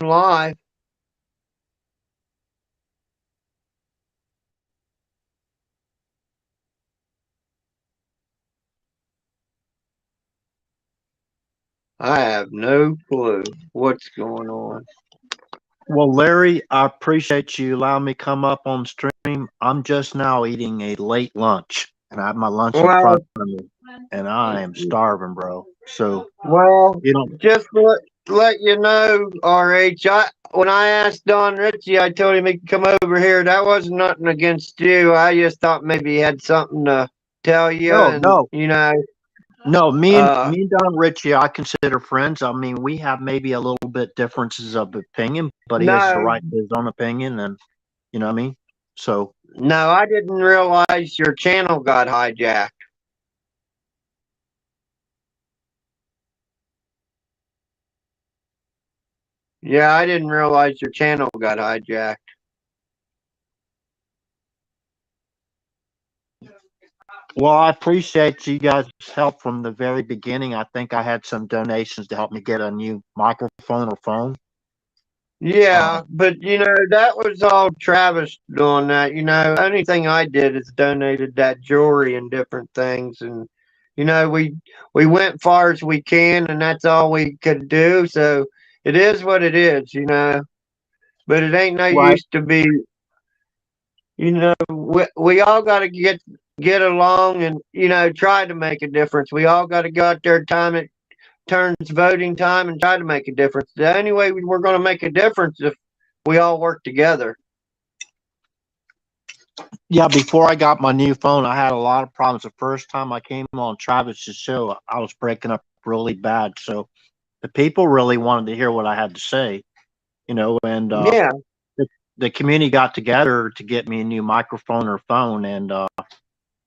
live. I have no clue what's going on. Well, Larry, I appreciate you allowing me to come up on stream. I'm just now eating a late lunch, and I have my lunch in front Well, of me, and I am starving, bro. So, well, you know, just let you know, RH. When I asked Don Ritchie, I told him he could come over here. That wasn't nothing against you. I just thought maybe he had something to tell you, no, and no, no. uh, Me and Don Ritchie, I consider friends. I mean, we have maybe a little bit differences of opinion, but he has the no, right to his own opinion, and you know what I mean. So, no, I didn't realize your channel got hijacked. Yeah, I didn't realize your channel got hijacked. well, I appreciate you guys' help from the very beginning. I think I had some donations to help me get a new microphone or phone. Yeah, Um, but that was all Travis doing that. Only thing I did is donated that jewelry and different things, and we went far as we can, and that's all we could do. So it is what it is. But it ain't no right. use to be. We all got to get along and try to make a difference. We all got to go out there time it turns voting time and try to make a difference. The only way we're going to make a difference if we all work together. Yeah, before I got my new phone, I had a lot of problems. The first time I came on Travis's show, I was breaking up really bad. So the people really wanted to hear what I had to say, and Yeah. the community got together to get me a new microphone or phone, and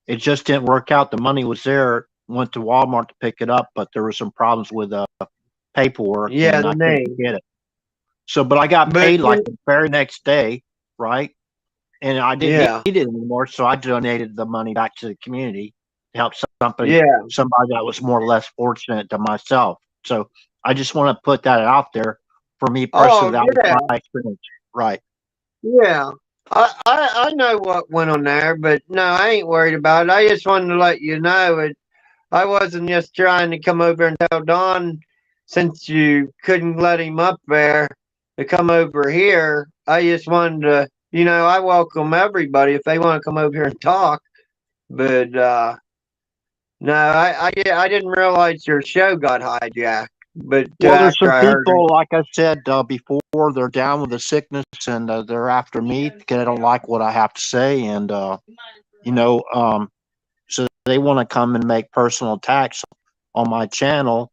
it just didn't work out. The money was there, went to Walmart to pick it up, but there were some problems with paperwork, Yeah, and the I couldn't name. get it. So, but I got But paid like the very next day, right? And I didn't yeah, need it anymore, so I donated the money back to the community to help yeah. somebody that was more or less fortunate than myself. So I just want to put that out there for me personally. Oh That was yeah, my experience, right? yeah. I know what went on there, but no, I ain't worried about it. I just wanted to let you know it. I wasn't just trying to come over and tell Don since you couldn't let him up there to come over here. I just wanted to, I welcome everybody if they want to come over here and talk. But no, I didn't realize your show got hijacked. But Well, there's after some I heard it, people, like I said before, they're down with the sickness and they're after me because they don't like what I have to say, and you know, um, so they want to come and make personal attacks on my channel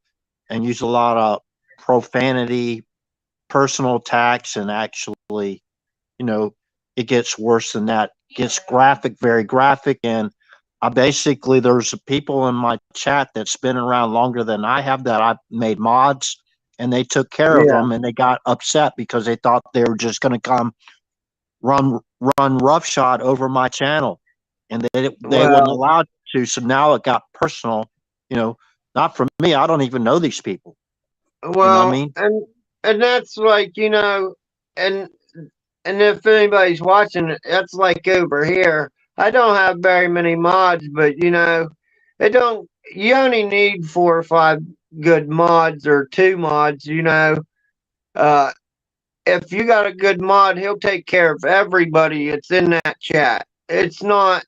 and use a lot of profanity, personal attacks, and actually, you know, it gets worse than that. It gets graphic, very graphic, and I basically there's people in my chat that's been around longer than I have that I made mods, and they took care of yeah, them, and they got upset because they thought they were just going to come run run roughshod over my channel, and they wouldn't well, allow it to. So now it got personal. You know, not for me. I don't even know these people. You know what I well, mean? and that's like and and if anybody's watching it, that's like over here. I don't have very many mods, but it don't. You only need 4 or 5 good mods or 2 mods. Uh, if you got a good mod, he'll take care of everybody that's in that chat. It's not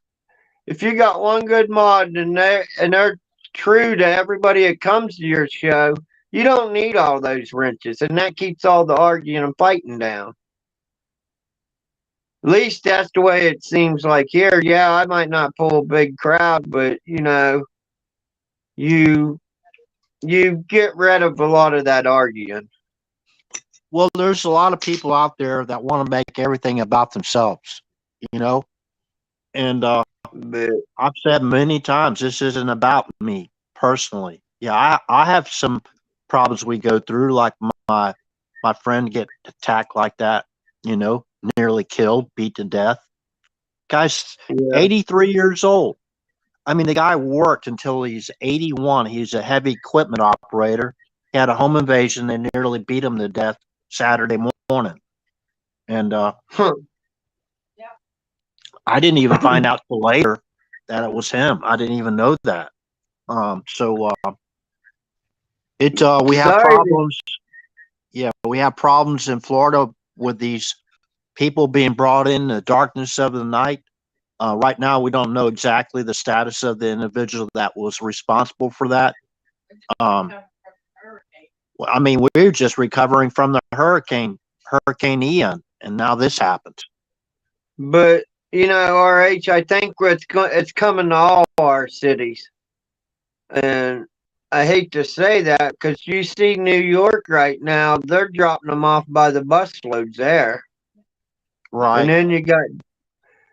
if you got one good mod and they're true to everybody that comes to your show, you don't need all those wrenches, and that keeps all the arguing and fighting down. At least that's the way it seems like here. Yeah, I might not pull a big crowd, but you you get rid of a lot of that arguing. Well, there's a lot of people out there that want to make everything about themselves. You know, and But I've said many times this isn't about me personally. Yeah, I have some problems we go through, like my my friend get attacked like that. You know, nearly killed, beat to death. Guy's yeah, 83 years old. I mean, the guy worked until he's 81. He's a heavy equipment operator. He had a home invasion. They nearly beat him to death. Saturday morning. And Huh. I didn't even find out till later that it was him. I didn't even know that. So we have Sorry. problems. Yeah, we have problems in Florida with these people being brought in the darkness of the night. Right now, we don't know exactly the status of the individual that was responsible for that. Um, I mean, we're just recovering from the Hurricane Ian, and now this happens. But RH, I think it's coming to all our cities, and I hate to say that because you see New York right now, they're dropping them off by the busloads there, and Right.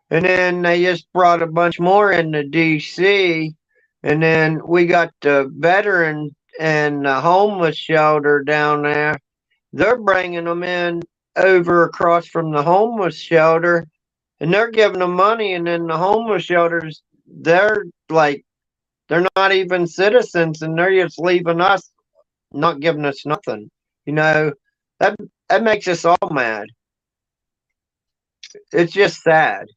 then they just brought a bunch more into DC, and then we got the veteran and the homeless shelter down there. They're bringing them in over across from the homeless shelter, and they're giving them money, and then the homeless shelters, they're not even citizens, and they're just leaving us, not giving us nothing. You know, that that makes us all mad. It's just sad.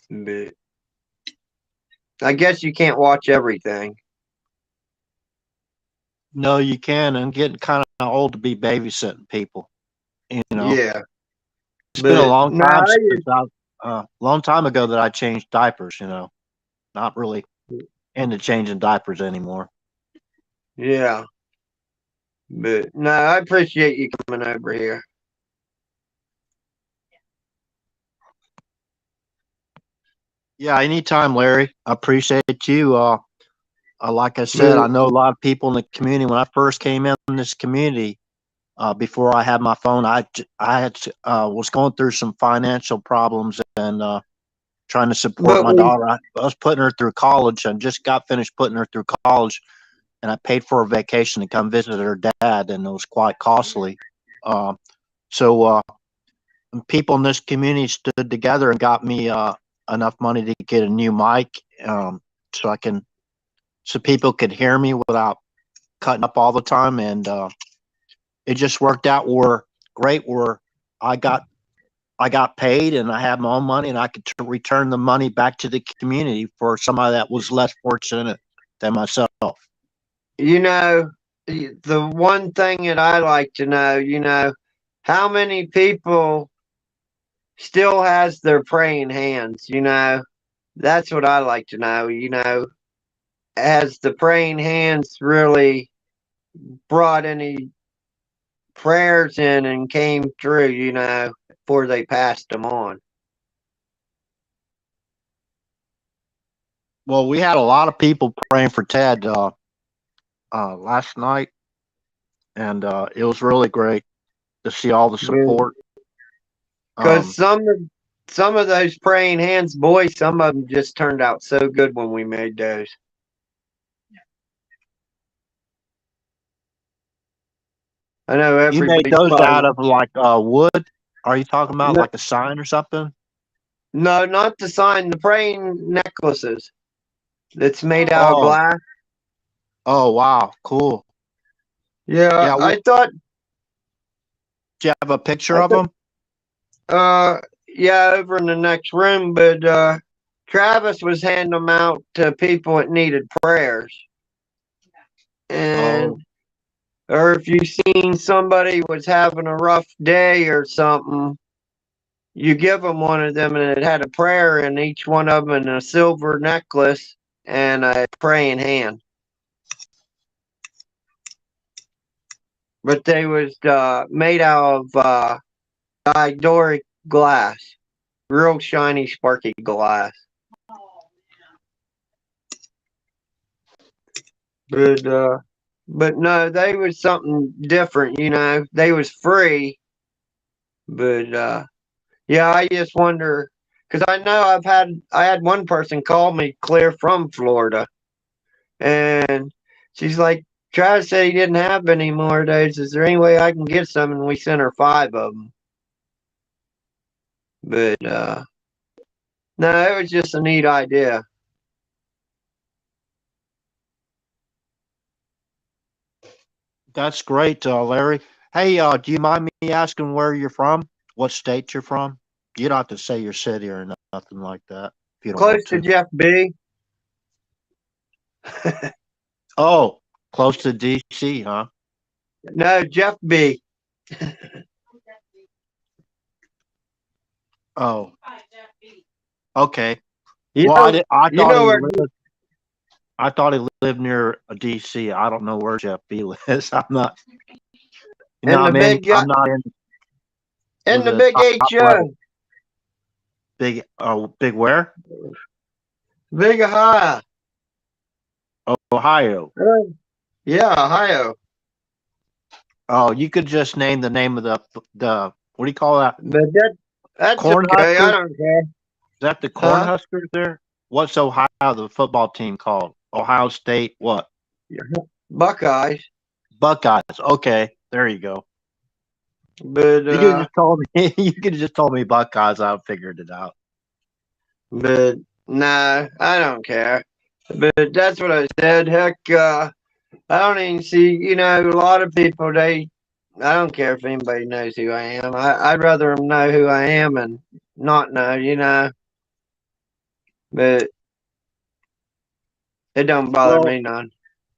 But I guess you can't watch everything. No, you can. I'm getting kind of old to be babysitting people. You know, Yeah. it's been a But long no, time since long time ago that I changed diapers. Not really into changing diapers anymore. yeah. But no, I appreciate you coming over here. Yeah, anytime, Larry. I appreciate you. Like I said, But I know a lot of people in the community. When I first came in this community, before I had my phone, was going through some financial problems and trying to support but my we daughter. I was putting her through college and just got finished putting her through college, and I paid for a vacation to come visit her dad, and it was quite costly. Um, so people in this community stood together and got me enough money to get a new mic, so so people could hear me without cutting up all the time, and it just worked out great. Where I got I got paid and I had my own money, and I could return the money back to the community for somebody that was less fortunate than myself. you know the one thing that I like to know, how many people still has their praying hands, That's what I like to know, Has the praying hands really brought any prayers in and came through, before they passed them on? Well, we had a lot of people praying for Ted last night, and it was really great to see all the support. Because Um, some of those praying hands, boy, some of them just turned out so good when we made those. I know you made everybody's those probably out of like wood. Are you talking about no, like a sign or something? no, not the sign, the praying necklaces that's made out of Oh, glass. oh, wow, cool. Yeah, Yeah, do you have a picture I of thought, them? yeah, over in the next room, but Travis was handing them out to people that needed prayers, Oh, and or if you seen somebody was having a rough day or something, you give them one of them, and it had a prayer in each one of them, and a silver necklace and a praying hand. But they was made out of didoric glass, real shiny, sparky glass. But but no, they was something different. They was free, but yeah, I just wonder because I know I had one person call me clear from Florida, and she's like, Travis said he didn't have any more of those. Is there any way I can get some? And we sent her 5 of them. But no, it was just a neat idea. That's great, Larry. Hey, do you mind me asking where you're from? What state you're from? You don't have to say your city or nothing like that if you don't Close want to to. Jeff B. Oh, close to DC, huh? No, Jeff B. Oh, okay. You Well, know, I you thought know he where lived. I thought he lived near DC. I don't know where Jeff B lives. I'm not. You know, in the big I'm not in in with the the big top level. HO, Big, big where? big Ohio. Ohio. Yeah, Ohio. Oh, you could just name the name of the what do you call that? But that's okay. I Cornhuskers? don't care. Is that the Huh? Cornhuskers there? What's Ohio, the football team called? Ohio State, what? Buckeyes. Buckeyes. Okay, there you go. But You could have just told me. You could have just told me Buckeyes. I figured it out. but nah, I don't care. But that's what I said. Heck, I don't even see. You know, a lot of people I don't care if anybody knows who I am. I'd rather them know who I am and not know. You know, but it don't bother Well, me none.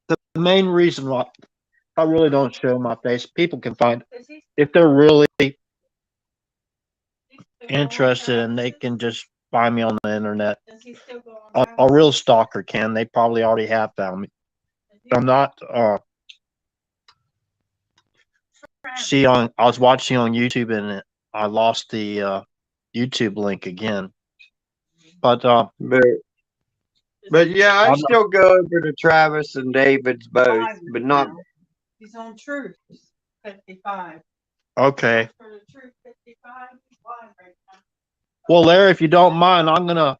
the main reason why I really don't show my face, people can find if they're really interested and they can just find me on the internet. A real stalker can. They probably already have found me. I'm not see on I was watching on YouTube and I lost the YouTube link again. But But yeah, I I'm not, still go over to Travis and David's both, but not. He's on Truth 55. okay. For the Truth 55, he's live right now. Well, Larry, if you don't mind, I'm gonna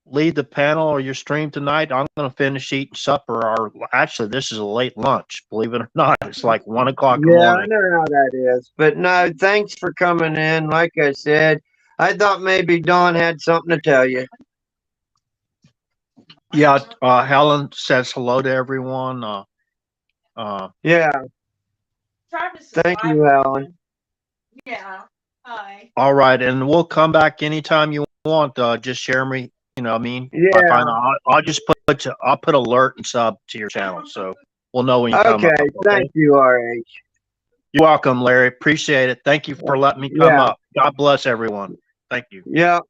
lead the panel or your stream tonight. I'm gonna finish eating supper. Or actually, this is a late lunch. Believe it or not, it's like 1 o'clock in the Yeah, I morning. know how that is. But no, thanks for coming in. Like I said, I thought maybe Dawn had something to tell you. Yeah, Helen says hello to everyone. Yeah, Travis is thank live you, right Helen. now. Yeah. Hi. All right, and we'll come back anytime you want. Just share me. You know, what I mean, if I Yeah. find I'll just I'll put alert and sub to your channel, so we'll know when you come Okay. up. Okay. Thank you, RH. You're welcome, Larry. Appreciate it. Thank you for letting me come Yeah. up. God bless everyone. Thank you. Yeah.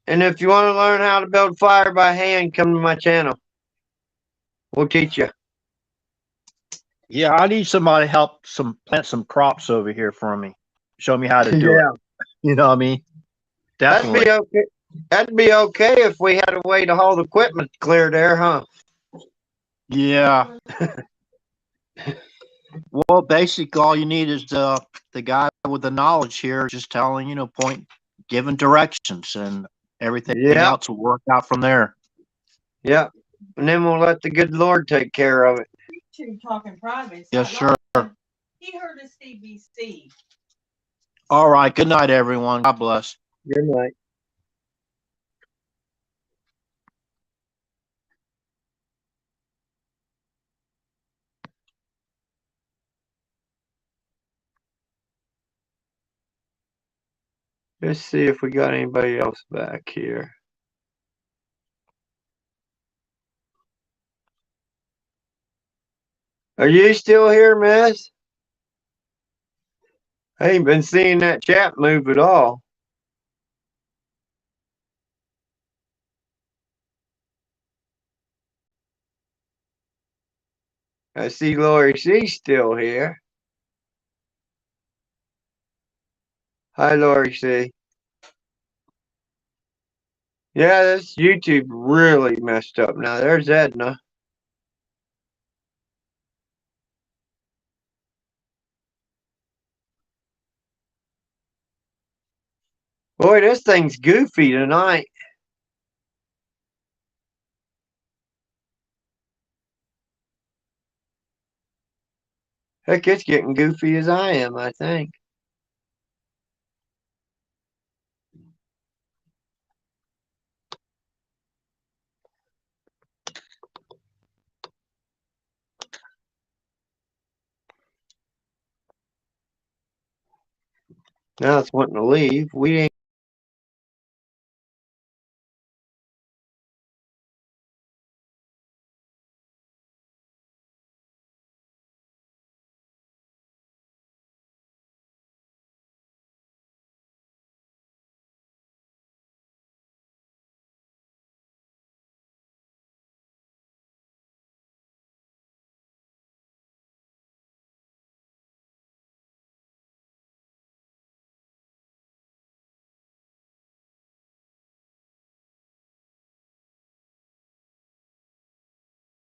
And if you want to learn how to build fire by hand, come to my channel. We'll teach you. Yeah, I need somebody to help plant some crops over here for me. Show me how to do it. Yeah. You know what I mean? That'd Definitely. be okay. That'd be okay if we had a way to haul the equipment clear there, huh? Yeah. Well, basically, all you need is the guy with the knowledge here, just telling point, giving directions, and everything Yeah. else will work out from there. Yeah. And then we'll let the good Lord take care of it. Two talking private. Yes, sure. He heard us CBC. All right. Good night, everyone. God bless. Good night. Let's see if we got anybody else back here. Are you still here, miss? I ain't been seeing that chat move at all. I see Lori C's still here. Hi, Lori C. Yeah, this YouTube really messed up. Now, there's Edna. Boy, this thing's goofy tonight. Heck, it's getting goofy as I am, I think. Now it's wanting to leave. We ain't.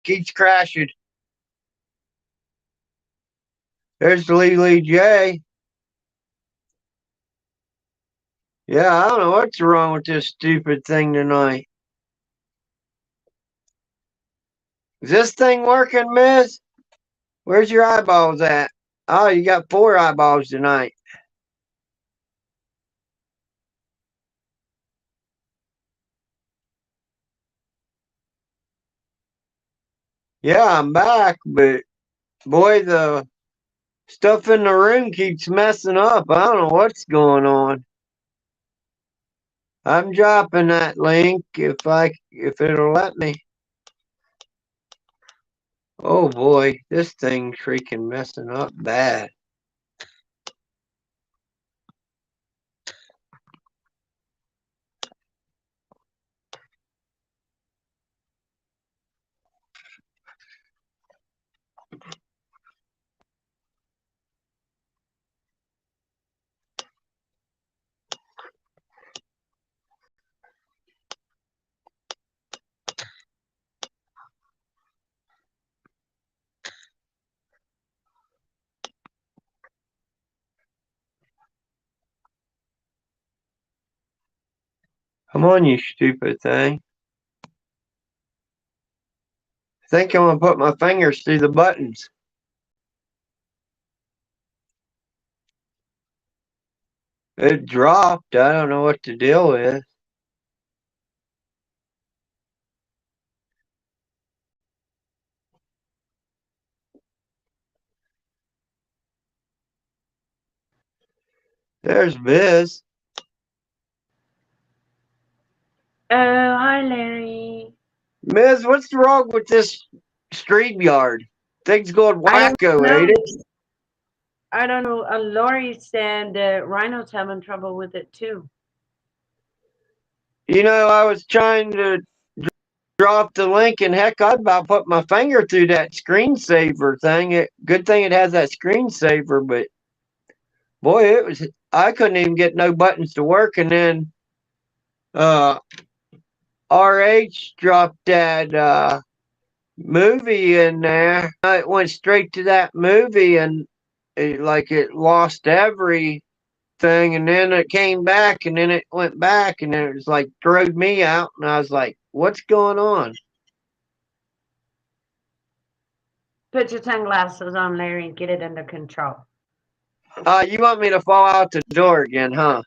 Keeps crashing. There's Lily J. Yeah, I don't know what's wrong with this stupid thing tonight. Is this thing working, miss? Where's your eyeballs at? Oh, you got 4 eyeballs tonight. Yeah, I'm back, but boy, the stuff in the room keeps messing up. I don't know what's going on. I'm dropping that link if it'll let me. Oh boy, this thing's freaking messing up bad. Come on, you stupid thing. I think I'm gonna put my fingers through the buttons. It dropped. I don't know what the deal is. There's Biz. Oh, hi, Larry. Miz, what's wrong with this StreamYard? Things going I don't wacko, know. ain't it? I don't know. Lori said Rhino's having trouble with it too. You know, I was trying to drop the link, and heck, I about put my finger through that screensaver thing. Good thing it has that screensaver, but boy, I couldn't even get no buttons to work, and then uh RH dropped that movie in there. It went straight to that movie, and it lost everything, and then it came back, and then it went back, and then it was like throwed me out, and I was like, "What's going on?" Put your sunglasses on, Larry, and get it under control. You want me to fall out the door again, huh?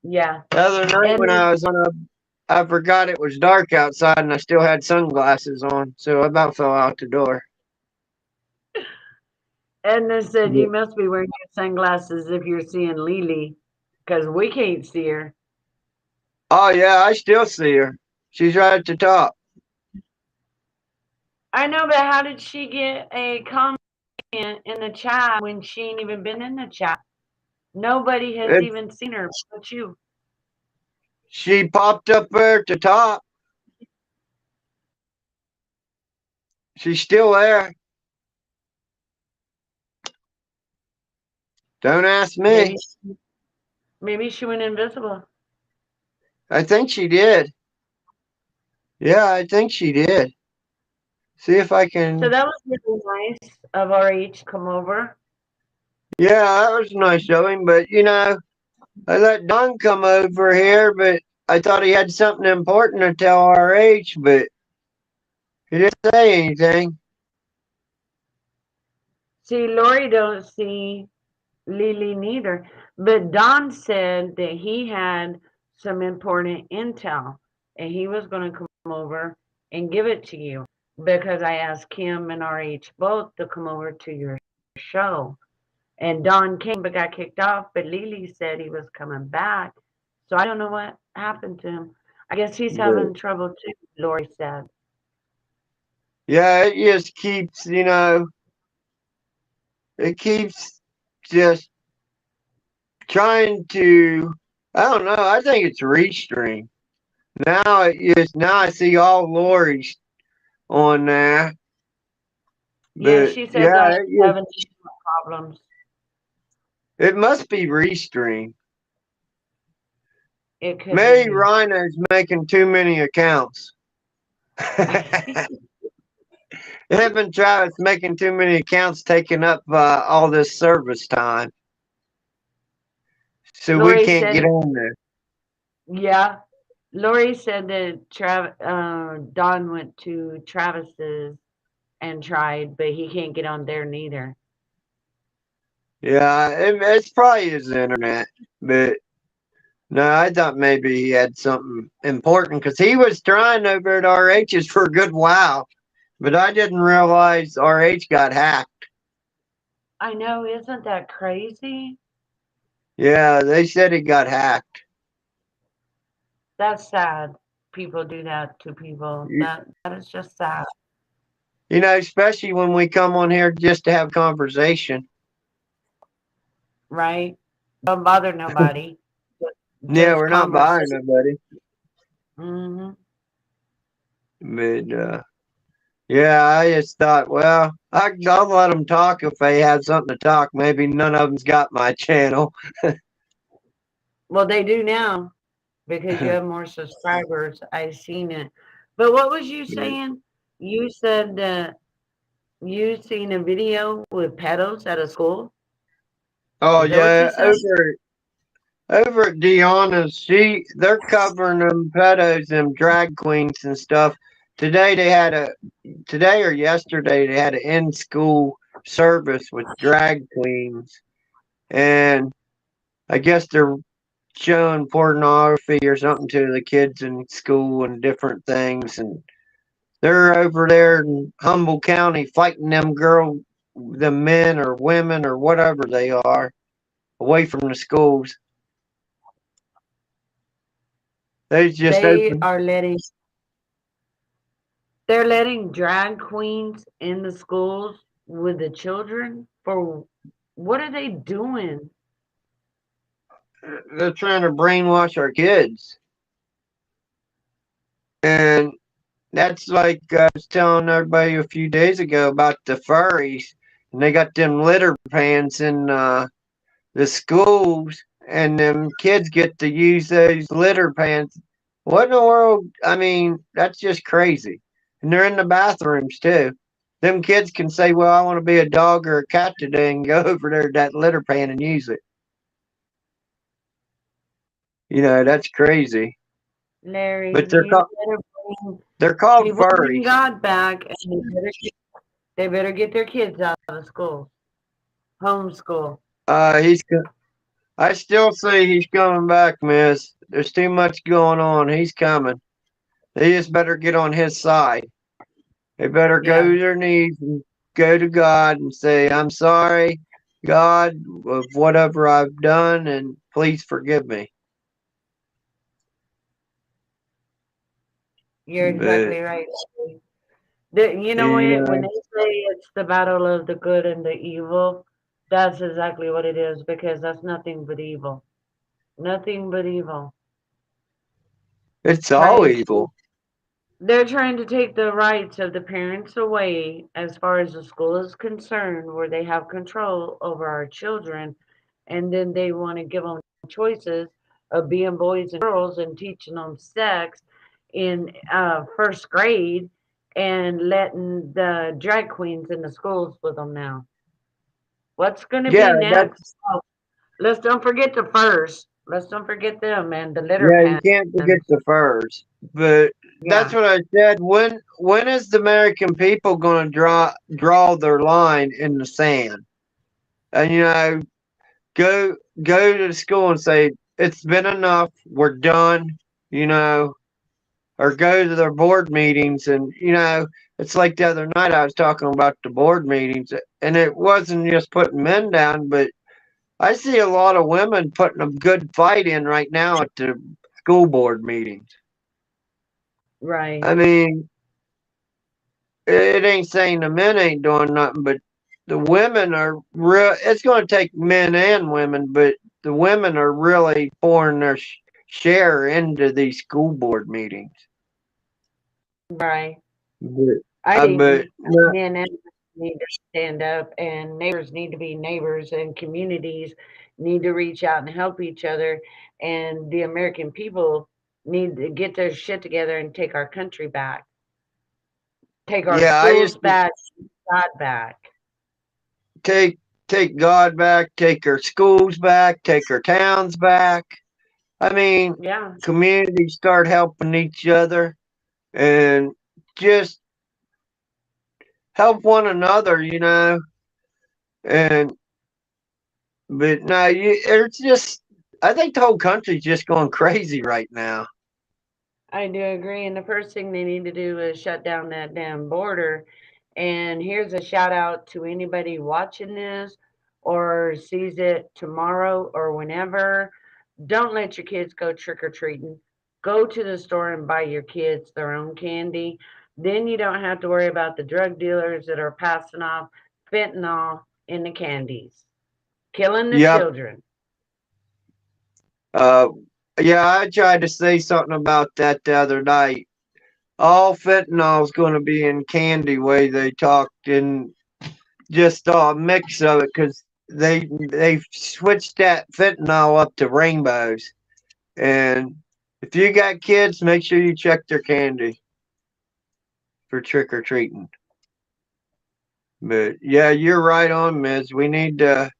Yeah. The other night And when I was I forgot it was dark outside, and I still had sunglasses on, so I about fell out the door. Edna said Yeah. you must be wearing your sunglasses if you're seeing Lily, because we can't see her. Oh yeah, I still see her. She's right at the top. I know, but how did she get a comment in the chat when she ain't even been in the chat? Nobody has It, even seen her but you. she popped up there at the top. She's still there. Don't ask me. Maybe she went invisible. I think she did. Yeah, I think she did. See if I So can. that was really nice of RH to come over. Yeah, that was nice of him, but I let Don come over here, but I thought he had something important to tell RH, but he didn't say anything. See, Lori don't see Lily neither. But Don said that he had some important intel and he was going to come over and give it to you because I asked Kim and RH both to come over to your show. And Don came but got kicked off, but Lily said he was coming back. So I don't know what happened to him. I guess he's But having trouble too, Lori said. yeah, it just keeps, it keeps just trying to, I don't know, I think it's Restream. Now I see all Lori's on there. Yeah, But she said yeah, Don's having problems. it must be Restream. It could Maybe be. Rhino's making too many accounts. Him and Travis making too many accounts, taking up all this service time, so we Lori can't get said, on there. yeah. Lori said that Don went to Travis's and tried, but he can't get on there neither. Yeah, it's probably his internet, but no, I thought maybe he had something important because he was trying over at RH's for a good while, but I didn't realize RH got hacked. I know, isn't that crazy? Yeah, they said he got hacked. That's sad. People do that to people. That is just sad, Especially when we come on here just to have conversation. right? Don't bother nobody. Yeah, Just we're not buying conversation. nobody. Hmm. But yeah, I just thought, well, I'll let them talk if they have something to talk. Maybe none of them's got my channel. Well, they do now because you have more subscribers. I've seen it. But what was you saying? You said you seen a video with pedos at a school. Oh Is that what you yeah, said? over at Deanna's, they're covering them pedos, them drag queens and stuff. Today or yesterday they had an in school service with drag queens, and I guess they're showing pornography or something to the kids in school and different things, and they're over there in Humboldt County fighting the men or women or whatever they are, away from the schools. They just They open. are they're letting drag queens in the schools with the children for what are they doing? They're trying to brainwash our kids, and that's like I was telling everybody a few days ago about the furries, and they got them litter pans in the schools, and them kids get to use those litter pans. What in the world? I mean, that's just crazy. And they're in the bathrooms too. Them kids can say, "Well, I want to be a dog or a cat today," and go over there to that litter pan and use it. That's crazy. Larry, But they're you called better bring they're called people bring furries. God back and they better get their kids out of school. Homeschool. He's. I still say he's coming back, Miss. There's too much going on. He's coming. They just better get on his side. They better go Yeah. to their knees and go to God and say, "I'm sorry, God, of whatever I've done, and please forgive me." You're But exactly right. You know you what? When know, they say it's the battle of the good and the evil, that's exactly what it is because that's nothing but evil. Nothing but evil. it's all Trying to, evil. they're trying to take the rights of the parents away as far as the school is concerned, where they have control over our children, and then they want to give them choices of being boys and girls and teaching them sex in first grade and letting the drag queens in the schools with them now. What's going to Yeah, be next? Oh, let's don't forget the first. Let's don't forget them and the litter yeah, you pans. can't forget the furs. But Yeah. that's what I said. When is the American people going to draw their line in the sand? And go to the school and say it's been enough. We're done. You know, or go to their board meetings and it's like the other night I was talking about the board meetings, and it wasn't just putting men down, but I see a lot of women putting a good fight in right now at the school board meetings. Right. I mean, it ain't saying the men ain't doing nothing, but the women are real. It's going to take men and women, but the women are really pouring their share into these school board meetings. Right. But, I but think men and women need to stand up, and neighbors need to be neighbors, and communities need to reach out and help each other. And the American people need to get their shit together and take our country back, take our yeah, I schools used to back, God back. take take God back, take our schools back, take our towns back. I mean, Yeah. communities start helping each other and just help one another, And but no, it's just I think the whole country's just going crazy right now. I do agree. And the first thing they need to do is shut down that damn border. And here's a shout out to anybody watching this or sees it tomorrow or whenever. Don't let your kids go trick or treating. Go to the store and buy your kids their own candy. Then you don't have to worry about the drug dealers that are passing off fentanyl in the candies, killing the Yep. children. Uh, yeah, I tried to say something about that the other night. All fentanyl's going to be in candy way they talked, and just a mix of it because they switched that fentanyl up to rainbows. And if you got kids, make sure you check their candy for trick or treating. But yeah, you're right on, Miz. We need to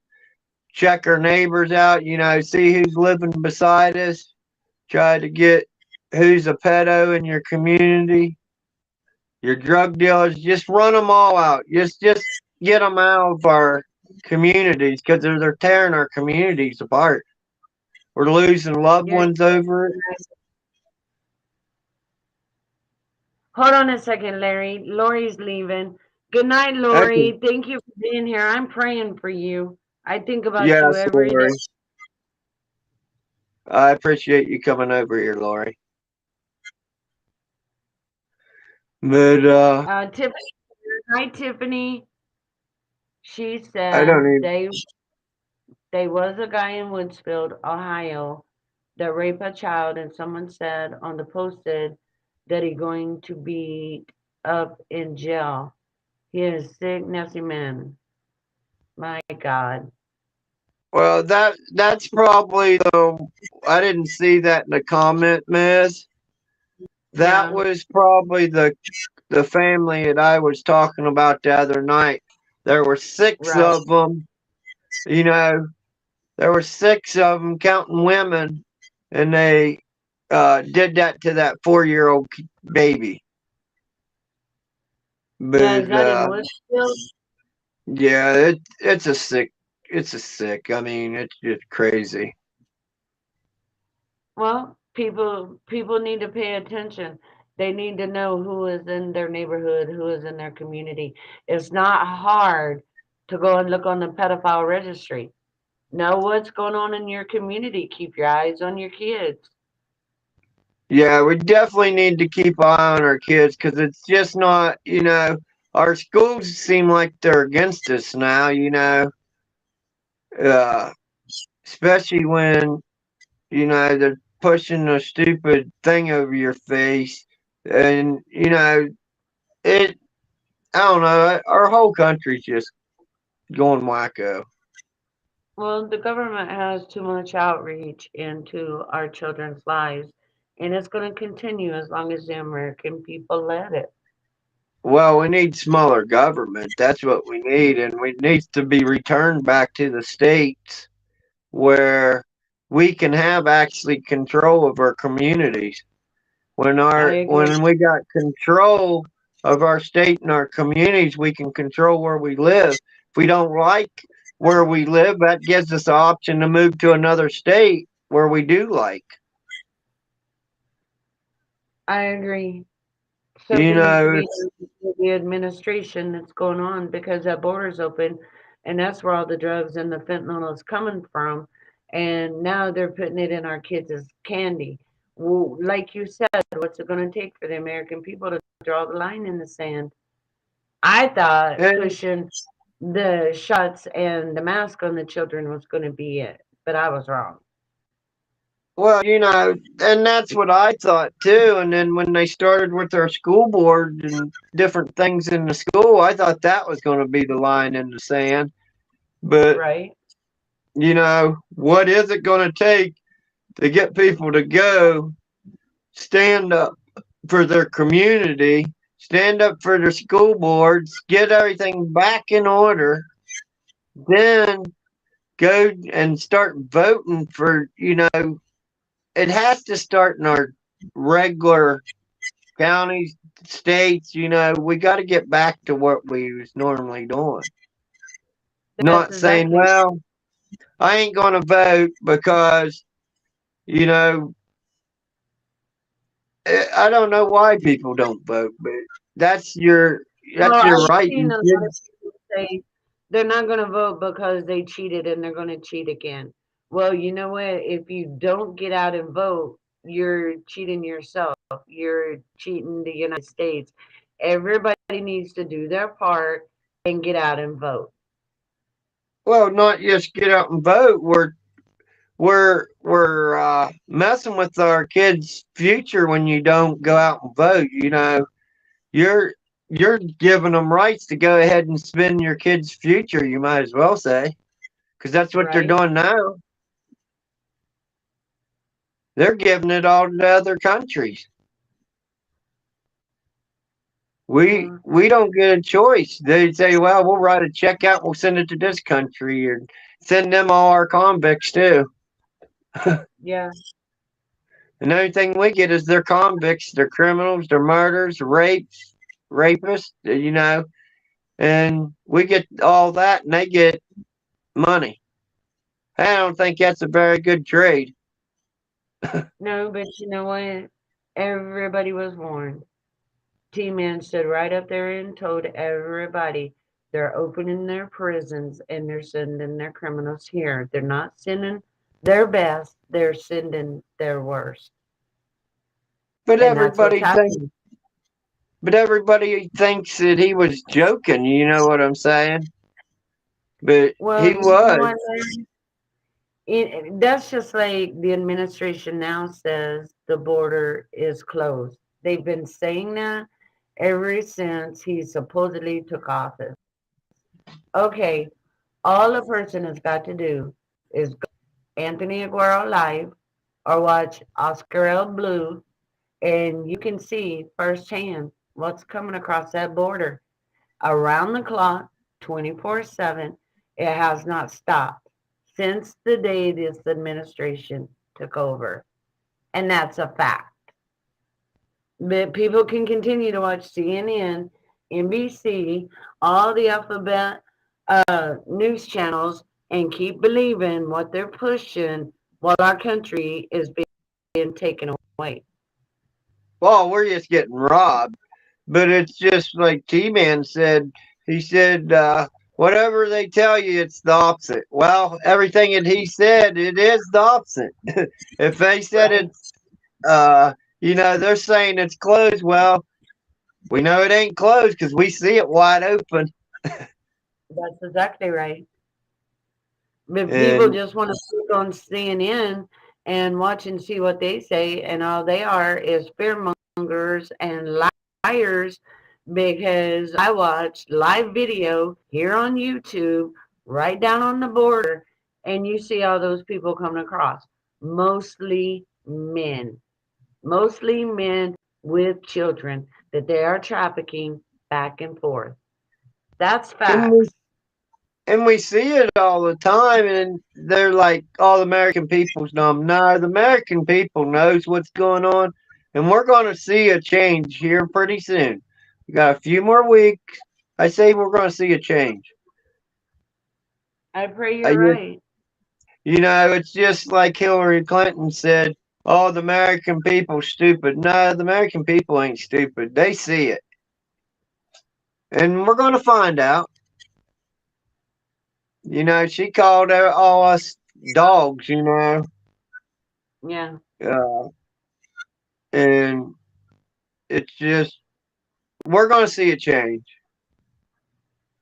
check our neighbors out. See who's living beside us. Try to get who's a pedo in your community. Your drug dealers, just run them all out. Just get them out of our communities because they're tearing our communities apart. We're losing loved You're ones over it. Hold on a second, Larry. Lori's leaving. Good night, Okay. Lori. Thank you for being here. I'm praying for you. I think about you Yes, every day. Lori. I appreciate you coming over here, Lori. But Tiffany, hi, Tiffany. She I don't said even. they was a guy in Woodsfield, Ohio, that raped a child, and someone said on the posted that he going to be up in jail. He is a sick, nasty man. My God. Well, that's probably the. I didn't see that in the comment, Miss. That Yeah, was probably the family that I was talking about the other night. There were six right. of them. You know, there were six of them, counting women, and they did that to that 4-year-old baby. Yeah, is But that in Woodsfield? yeah, it's a sick. It's a sick. I mean, it's just crazy. Well, people need to pay attention. They need to know who is in their neighborhood, who is in their community. It's not hard to go and look on the pedophile registry. Know what's going on in your community. Keep your eyes on your kids. Yeah, we definitely need to keep an eye on our kids because it's just not. Our schools seem like they're against us now. Uh, especially when they're pushing a stupid thing over your face, and it. I don't know. Our whole country's just going wacko. Well, the government has too much outreach into our children's lives, and it's going to continue as long as the American people let it. Well, we need smaller government. That's what we need, and it needs to be returned back to the states where we can have actually control of our communities. When I our agree. when we got control of our state and our communities, we can control where we live. If we don't like where we live, that gives us the option to move to another state where we do like. I agree. Something You needs to know, be it's, done with the administration that's going on because that border's open and that's where all the drugs and the fentanyl is coming from. And now they're putting it in our kids as candy. Well, like you said, what's it going to take for the American people to draw the line in the sand? I thought and pushing the shots and the mask on the children was going to be it, but I was wrong. well, and that's what I thought too. And then when they started with their school board and different things in the school, I thought that was going to be the line in the sand. But, Right? what is it going to take to get people to go stand up for their community, stand up for their school boards, get everything back in order, then go and start voting for, it has to start in our regular counties, states, we got to get back to what we was normally doing. That's Not saying, exactly well, I ain't going to vote because, you know, I don't know why people don't vote, but that's your well, that's your I've right. seen You a lot should. of people say they're not going to vote because they cheated and they're going to cheat again. Well, you know what? If you don't get out and vote, you're cheating yourself. You're cheating the United States. Everybody needs to do their part and get out and vote. Well, not just get out and vote. We're messing with our kids' future when you don't go out and vote. You're you're giving them rights to go ahead and spend your kids' future. You might as well say, because that's what they're Right? doing now. They're giving it all to other countries. We Well, we don't get a choice. They say, well, we'll write a check out, we'll send it to this country, or send them all our convicts too. yeah. And everything we get is their convicts, their criminals, their murders, rapists, and we get all that and they get money. I don't think that's a very good trade. No, but you know what? Everybody was warned. T-Man stood right up there and told everybody they're opening their prisons and they're sending their criminals here. They're not sending their best, they're sending their worst. But And that's what's everybody thinks happening. but everybody thinks that he was joking, you know what I'm saying? But Well, he you know was. what, Larry? That's just like the administration now says the border is closed. They've been saying that ever since he supposedly took office. Okay, all a person has got to do is go Anthony Aguero live or watch Oscar L. Blue, and you can see firsthand what's coming across that border. Around the clock, 24/7, it has not stopped since the day this administration took over. And that's a fact. But people can continue to watch CNN, NBC, all the alphabet news channels and keep believing what they're pushing while our country is being taken away. Well, we're just getting robbed. But it's just like T-Man said. He said, whatever they tell you, it's the opposite. Well, everything that he said, it is the opposite. If they said Right? it's, they're saying it's closed. Well, we know it ain't closed because we see it wide open. That's exactly right. But people And just want to click on CNN and watch and see what they say, and all they are is fearmongers and liars because I watched live video here on YouTube right down on the border, and you see all those people coming across. Mostly men. Mostly men with children that they are trafficking back and forth. That's and we facts. and we see it all the time, and they're like, all the American people's dumb. No, the American people knows what's going on, and we're going to see a change here pretty soon. We got a few more weeks. I say we're going to see a change. I pray I you're just, right. it's just like Hillary Clinton said. Oh, the American people stupid. No, the American people ain't stupid. They see it. And we're going to find out. She called all us dogs, Yeah. uh, and it's just, we're going to see a change.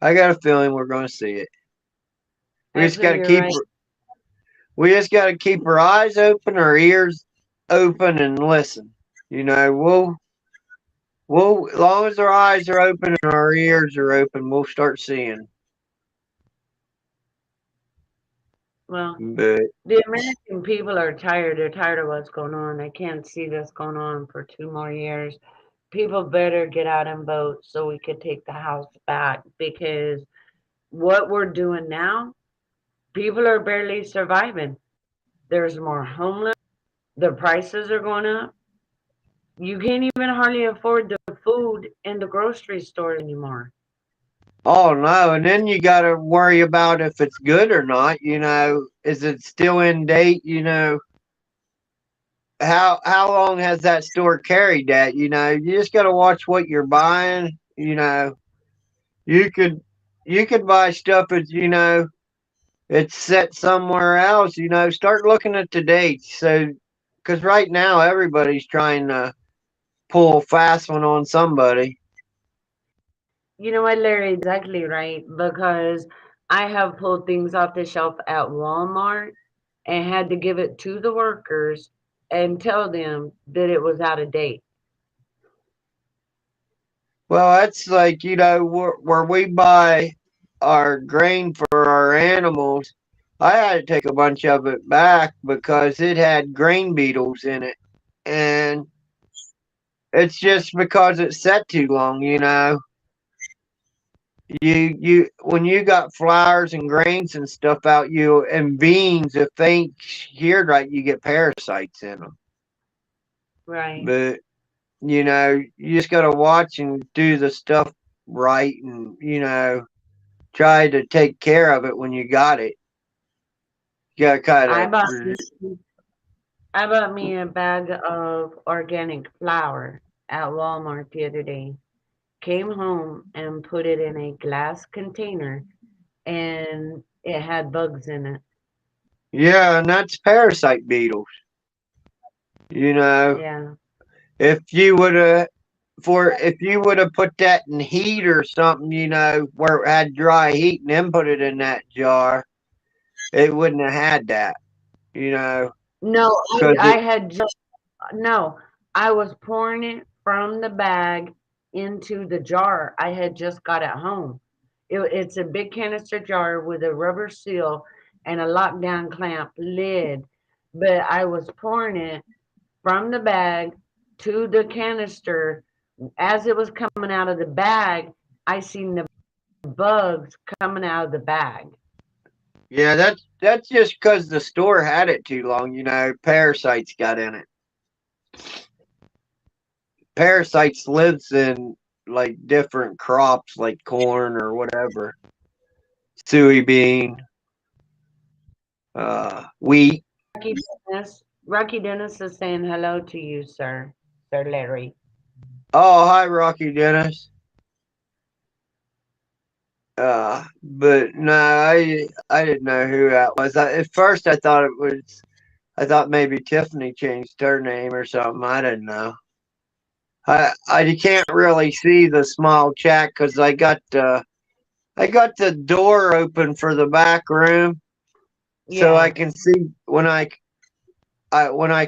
I got a feeling we're going to see it. We just got Actually, to you're right. keep our eyes open, our ears open, and listen. We'll, as long as our eyes are open and our ears are open, we'll start seeing. Well, But the American people are tired. They're tired of what's going on. They can't see this going on for 2 more years. People better get out and vote so we could take the House back, because what we're doing now, people are barely surviving. There's more homeless. The prices are going up. You can't even hardly afford the food in the grocery store anymore. oh no, and then you got to worry about if it's good or not. Is it still in date? How long has that store carried that? You just got to watch what you're buying. You could you could buy stuff that it's set somewhere else. Start looking at the dates. So, because right now everybody's trying to pull a fast one on somebody. You know what, Larry? Exactly right. Because I have pulled things off the shelf at Walmart and had to give it to the workers and tell them that it was out of date. Well, that's like where we buy our grain for our animals. I had to take a bunch of it back because it had grain beetles in it, and it's just because it's set too long. You when you got flours and grains and stuff out, and beans, if they ain't cured right, you get parasites in them. Right. But you just gotta watch and do the stuff right, and try to take care of it when you got it. You gotta kind I of. bought I bought me a bag of organic flour at Walmart the other day. Came home and put it in a glass container, and it had bugs in it. Yeah, and that's parasite beetles. You know, Yeah. if you would have if you would have put that in heat or something, where it had dry heat, and then put it in that jar, it wouldn't have had that. You know, No, because I had just no. I was pouring it from the bag into the jar I had just got at home. It's a big canister jar with a rubber seal and a lockdown clamp lid. But I was pouring it from the bag to the canister. As it was coming out of the bag, I seen the bugs coming out of the bag. yeah, that's just because the store had it too long. Parasites got in it. Parasites lives in like different crops, like corn or whatever, soybean, wheat. Rocky Dennis is saying hello to you, sir. Sir Larry. Oh, hi, Rocky Dennis. But no, I didn't know who that was. At first, I thought maybe Tiffany changed her name or something. I didn't know. I can't really see the small chat because I got the door open for the back room, so I Yeah. can see when I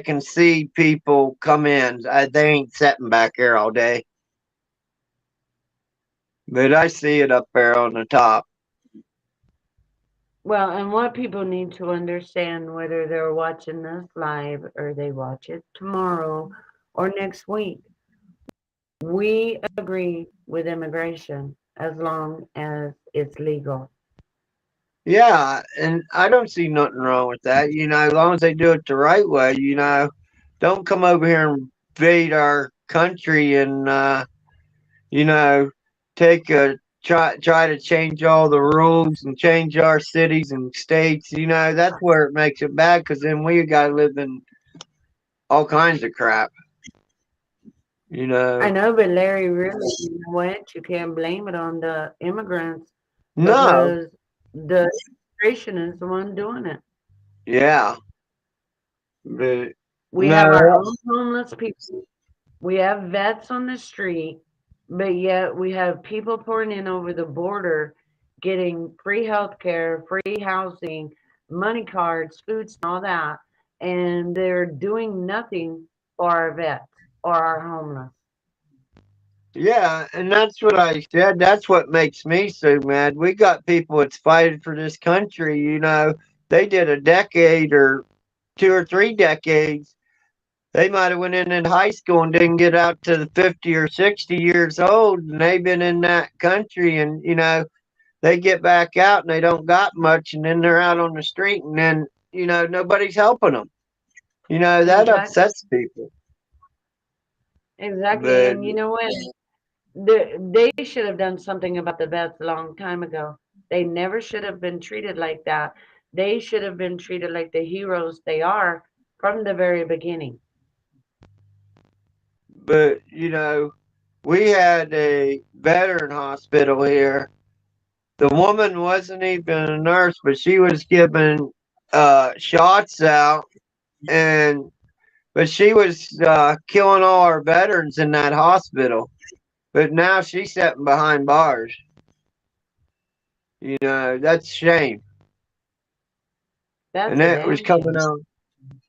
can see people come in. They ain't sitting back here all day, but I see it up there on the top. Well, and what people need to understand, whether they're watching this live or they watch it tomorrow or next week, we agree with immigration as long as it's legal. Yeah, and I don't see nothing wrong with that. As long as they do it the right way. Don't come over here and invade our country and you know, take a try to change all the rules and change our cities and states. That's where it makes it bad because then we got to live in all kinds of crap. I know, but Larry, really, you know what? You can't blame it on the immigrants No, because the administration is the one doing it. yeah, but We have our no, own homeless people. We have vets on the street, but yet we have people pouring in over the border, getting free health care, free housing, money cards, foods, and all that. And they're doing nothing for our vets or our homeless. yeah, and that's what I said. That's what makes me so mad. We got people that's fighting for this country. They did a decade or 2 or 3 decades. They might have went in high school and didn't get out to the 50 or 60 years old, and they've been in that country, and they get back out and they don't got much, and then they're out on the street, and then nobody's helping them. That Exactly. upsets people. Exactly. But And you know what? They should have done something about the vets a long time ago. They never should have been treated like that. They should have been treated like the heroes they are from the very beginning. but we had a veteran hospital here. The woman wasn't even a nurse, but she was giving shots out, and but she was killing all our veterans in that hospital. But now she's sitting behind bars. That's a shame. That's And a it was damn coming shame. out.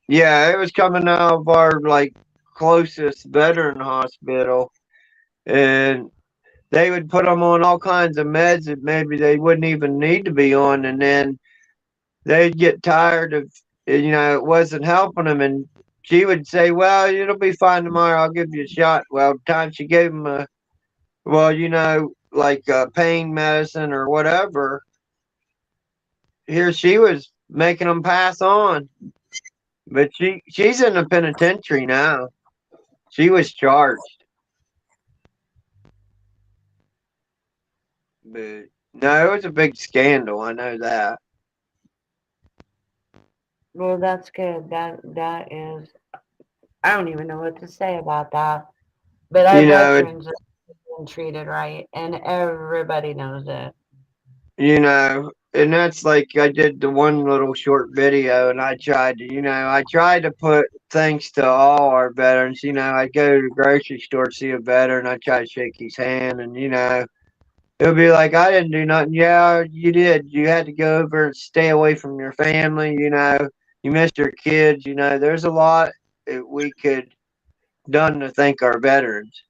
Yeah, it was coming out of our like closest veteran hospital, and they would put them on all kinds of meds that maybe they wouldn't even need to be on, and then they'd get tired of it wasn't helping them, and she would say, "Well, it'll be fine tomorrow. I'll give you a shot." Well, the time she gave them like pain medicine or whatever, here she was making them pass on. But she's in the penitentiary now. She was charged, but no, it was a big scandal. I know that. Well, that's good. That is. I don't even know what to say about that. But our You know, it, veterans are being treated right, and everybody knows it. and that's like I did the one little short video, and I tried to put thanks to all our veterans. I'd go to the grocery store, see a veteran, I try to shake his hand, and it'll be like I didn't do nothing. Yeah, you did. You had to go over and stay away from your family. You missed your kids. There's a lot that we could done to thank our veterans.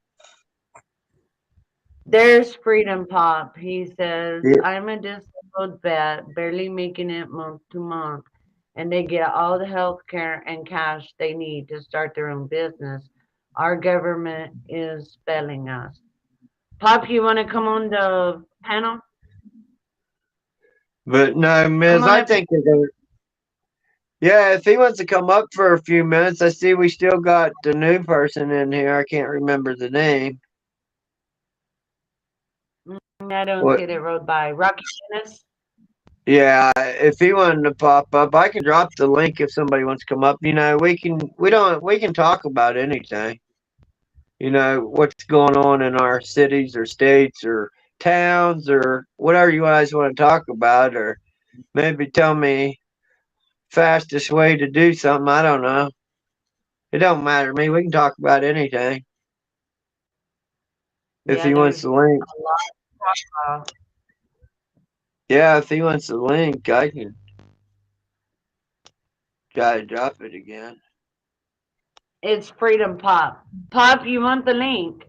There's Freedom Pop. He says, Yeah. I'm a disabled vet, barely making it month to month, and they get all the health care and cash they need to start their own business. Our government is failing us. Pop, you want to come on the panel? But no, Come Miz, on I up. think yeah, if he wants to come up for a few minutes, I see we still got the new person in here. I can't remember the name. I don't What? see it wrote by Rocky Dennis. Yeah, if he wanted to pop up, I can drop the link if somebody wants to come up. We can talk about anything. What's going on in our cities or states or towns or whatever you guys want to talk about, or maybe tell me fastest way to do something. I don't know. It don't matter to me. We can talk about anything if Yeah, he wants there's the link. a lot to talk about. Yeah, if he wants the link, I can try to drop it again. It's Freedom Pop. Pop, you want the link?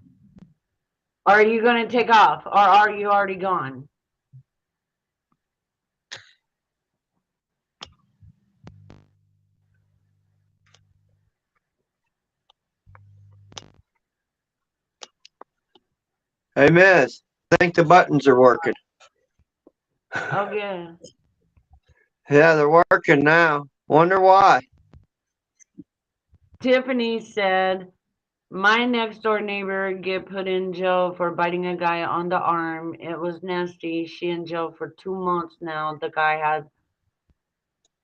Or are you going to take off? Or are you already gone? Hey, Miss, I think the buttons are working. Oh, yeah. Yeah, they're working now. Wonder why. Tiffany said, my next door neighbor get put in jail for biting a guy on the arm. It was nasty. She in jail for 2 months now. The guy had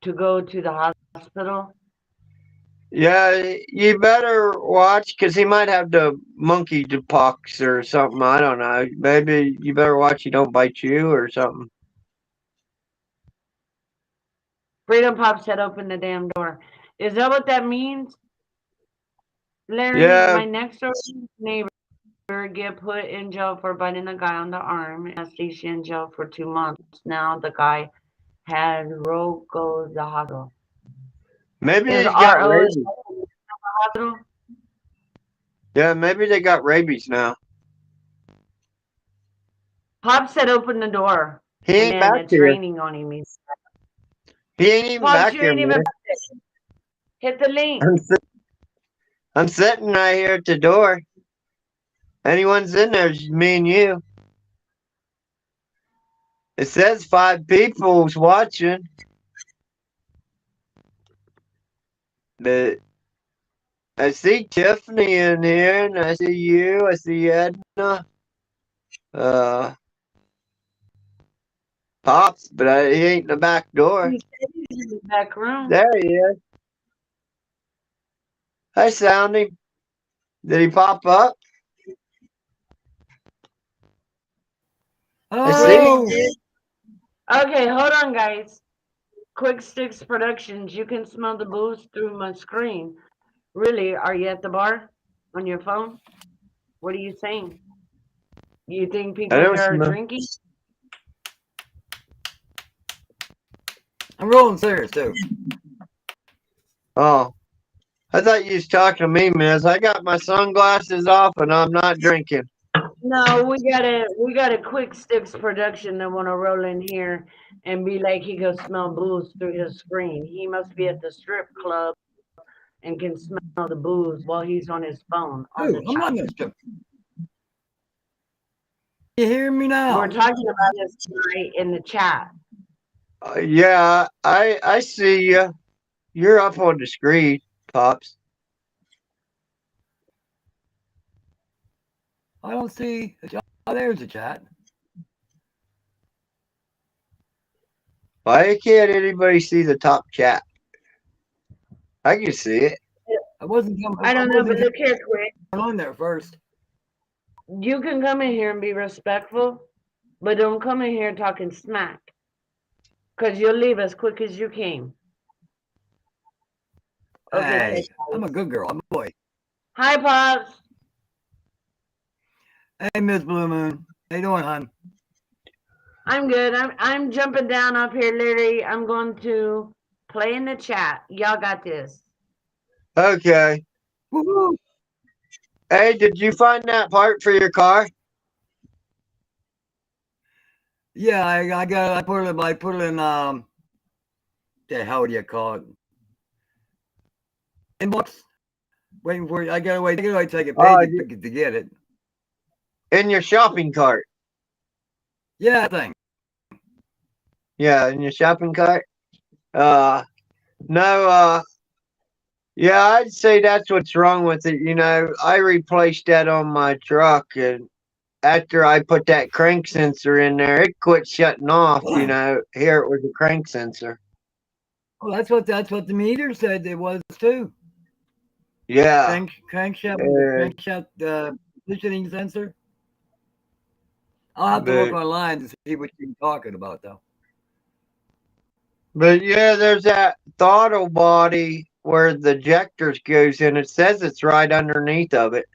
to go to the hospital. Yeah, you better watch because he might have the monkey pox or something. I don't know. Maybe you better watch he don't bite you or something. Freedom Pop said open the damn door. Is that what that means? Larry, Yeah, my next door neighbor get put in jail for biting a guy on the arm and he's in jail for 2 months. Now the guy had Rocco the hospital. maybe Is he's got RO rabies. hospital? Yeah, maybe they got rabies now. Pop said open the door. He And ain't then back it's here. raining on him. He ain't even Pops, back you here, ain't even man. back there. Hit the link. I'm sitting right here at the door. Anyone's in there, it's me and you. It says 5 people's watching. But I see Tiffany in here, and I see you. I see Edna. Uh, Pops, but he ain't in the back door. He's in the back room. There he is. I sound him. Did he pop up? I see. Oh, Okay, hold on, guys. Quick Sticks Productions. You can smell the booze through my screen. Really? Are you at the bar on your phone? What are you saying? You think people I don't here are smell. drinking? I'm rolling serious too. Oh, I thought you was talking to me, miss. I got my sunglasses off and I'm not drinking. No, we got a Quick Sticks production that wanna roll in here and be like he can smell booze through his screen. He must be at the strip club and can smell the booze while he's on his phone on the Ooh, I'm not chat. gonna strip. You hear me now? We're talking about this tonight in the chat. Yeah, I see you. You're up on the screen, Pops. I don't see. Oh, there's the chat. Why can't anybody see the top chat? I can see it. I wasn't coming. I don't know, but look here, Quick. On there first. You can come in here and be respectful, but don't come in here talking smack. Because you'll leave as quick as you came. Okay. Hey, I'm a good girl. I'm a boy. Hi, Pops. Hey, Miss Blue Moon. How you doing, hon? I'm good. I'm jumping down up here, Larry. I'm going to play in the chat. Y'all got this. Okay. Woohoo! Hey, did you find that part for your car? Yeah, I put it in the hell do you call it? Inbox. Waiting for it. I gotta wait till I get paid to get it. In your shopping cart. Yeah, thing. Yeah, in your shopping cart. No, yeah, I'd say that's what's wrong with it. You know, I replaced that on my truck, and after I put that crank sensor in there, it quit shutting off. You know, here it was a crank sensor. Well, that's what the meter said it was too. Yeah. Crankshaft positioning sensor. I'll have to look online to see what you're talking about, though. But yeah, there's that throttle body where the ejectors goes in. It says it's right underneath of it.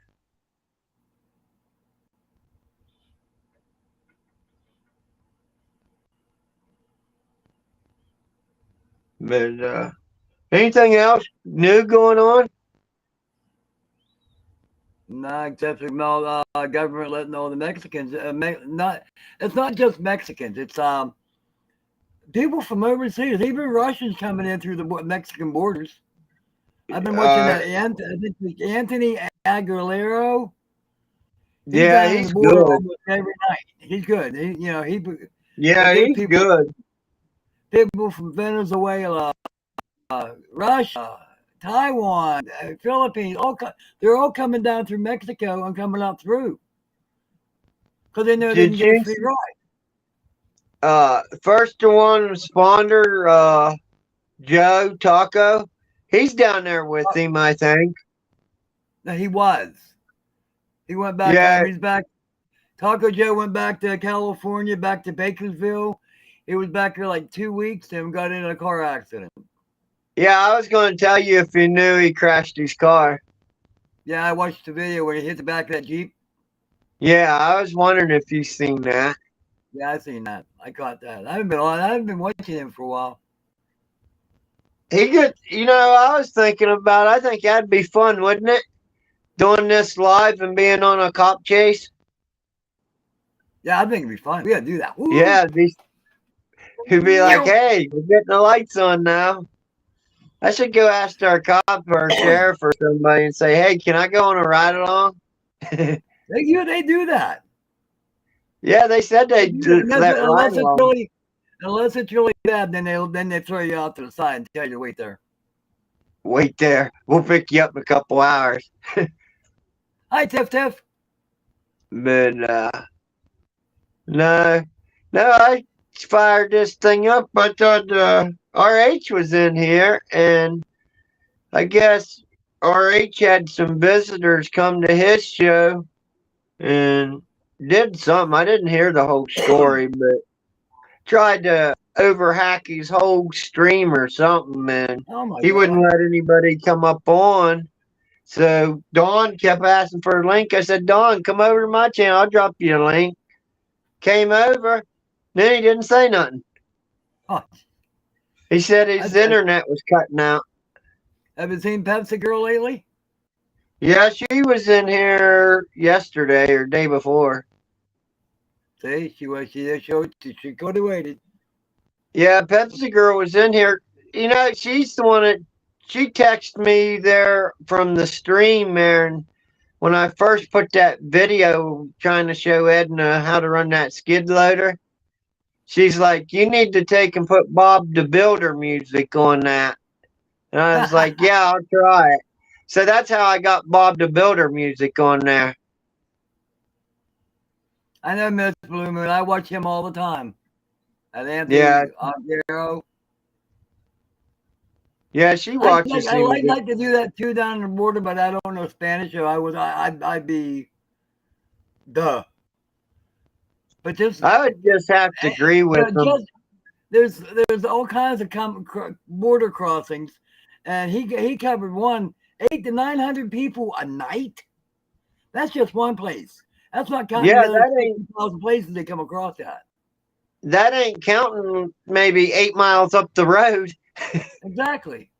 But anything else new going on? No, except for government letting all the Mexicans. It's not just Mexicans. It's people from overseas, even Russians coming in through the Mexican borders. I've been watching that Anthony Aguilera. Yeah, he's good. Almost every night. He's good. He's good. People from Venezuela, Russia, Taiwan, Philippines, they're all coming down through Mexico and coming out through. Because they know they can get a free ride. First one responder, Joe Taco, He's down there with him, I think. No, he was. He went back. Yeah. He's back. Taco Joe went back to California, back to Bakersville. He was back there like 2 weeks and got in a car accident. Yeah, I was going to tell you if you knew he crashed his car. Yeah, I watched the video where he hit the back of that Jeep. Yeah, I was wondering if you seen that. Yeah, I seen that. I caught that. I haven't been watching him for a while. He could, I was thinking about, I think that'd be fun, wouldn't it? Doing this live and being on a cop chase. Yeah, I think it'd be fun. We gotta do that. Woo! Yeah, he'd be like, hey, we're getting the lights on now. I should go ask our cop or sheriff or somebody and say, hey, can I go on a ride along? They do that. Yeah, they said they do that ride along. Unless it's really bad, then they throw you out to the side and tell you to wait there. Wait there. We'll pick you up in a couple hours. Hi, Tiff. But no, I fired this thing up. I thought RH was in here, and I guess RH had some visitors come to his show and did something. I didn't hear the whole story, but tried to overhack his whole stream or something, and he wouldn't let anybody come up on. So Dawn kept asking for a link. I said, Dawn, come over to my channel. I'll drop you a link. Came over. Then he didn't say nothing. Huh. He said his internet was cutting out. Have you seen Pepsi Girl lately? Yeah, she was in here yesterday or day before. See, she could have waited. Yeah, Pepsi Girl was in here. She's the one that she texted me there from the stream there, and when I first put that video trying to show Edna how to run that skid loader, she's like, you need to take and put Bob the Builder music on that. And I was like, yeah, I'll try it. So that's how I got Bob the Builder music on there. I know Miss Blue Moon. I watch him all the time. At Anthony Aguero. Yeah, she watches. I like to do that too down the border, but I don't know Spanish, so I'd be duh. But I would just have to agree with them. There's all kinds of border crossings, and he covered 800 to 900 people a night. That's just one place. That's not counting the other 50,000 places they come across that. That ain't counting maybe 8 miles up the road. Exactly.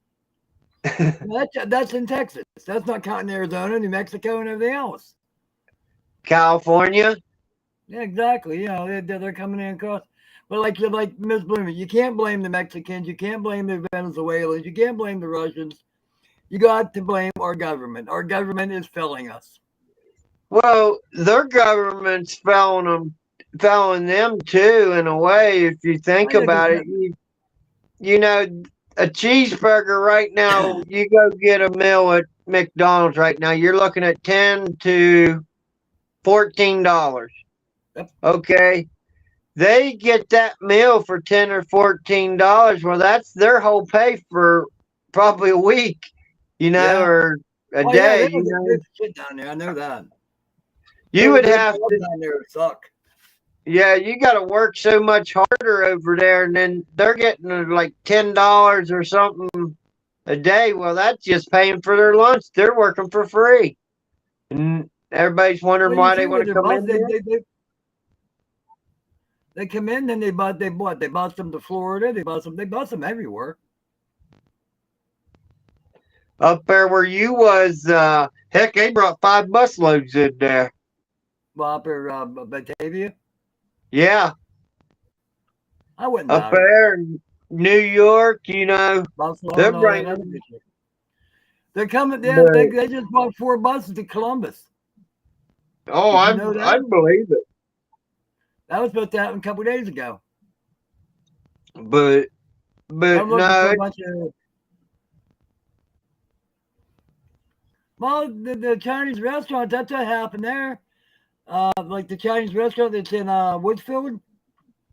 That's in Texas. That's not counting Arizona, New Mexico, and everything else. California. Yeah, exactly. They're coming in across. But like Ms. Bloomer, you can't blame the Mexicans. You can't blame the Venezuelans. You can't blame the Russians. You got to blame our government. Our government is failing us. Well, their government's failing them too, in a way. If you think about it, a cheeseburger right now, you go get a meal at McDonald's right now, you're looking at $10 to $14. Yep. Okay. They get that meal for $10 or $14. Well, that's their whole pay for probably a week, or a day. Shit down there. I know that. You would have to down there suck. Yeah, you got to work so much harder over there, and then they're getting like $10 or something a day. Well, that's just paying for their lunch. They're working for free, and everybody's wondering why they want to come in here. They come in, and they bought some to Florida. They bought some everywhere. Up there where you was, heck, they brought 5 busloads in there. Well, up there, Batavia. Yeah. I wouldn't. Up there in New York, they're bringing. They're coming down. They just bought 4 buses to Columbus. Oh, I believe it. That was supposed to happen a couple of days ago. But no. Well, the Chinese restaurant, that's what happened there. Like the Chinese restaurant that's in Woodsfield.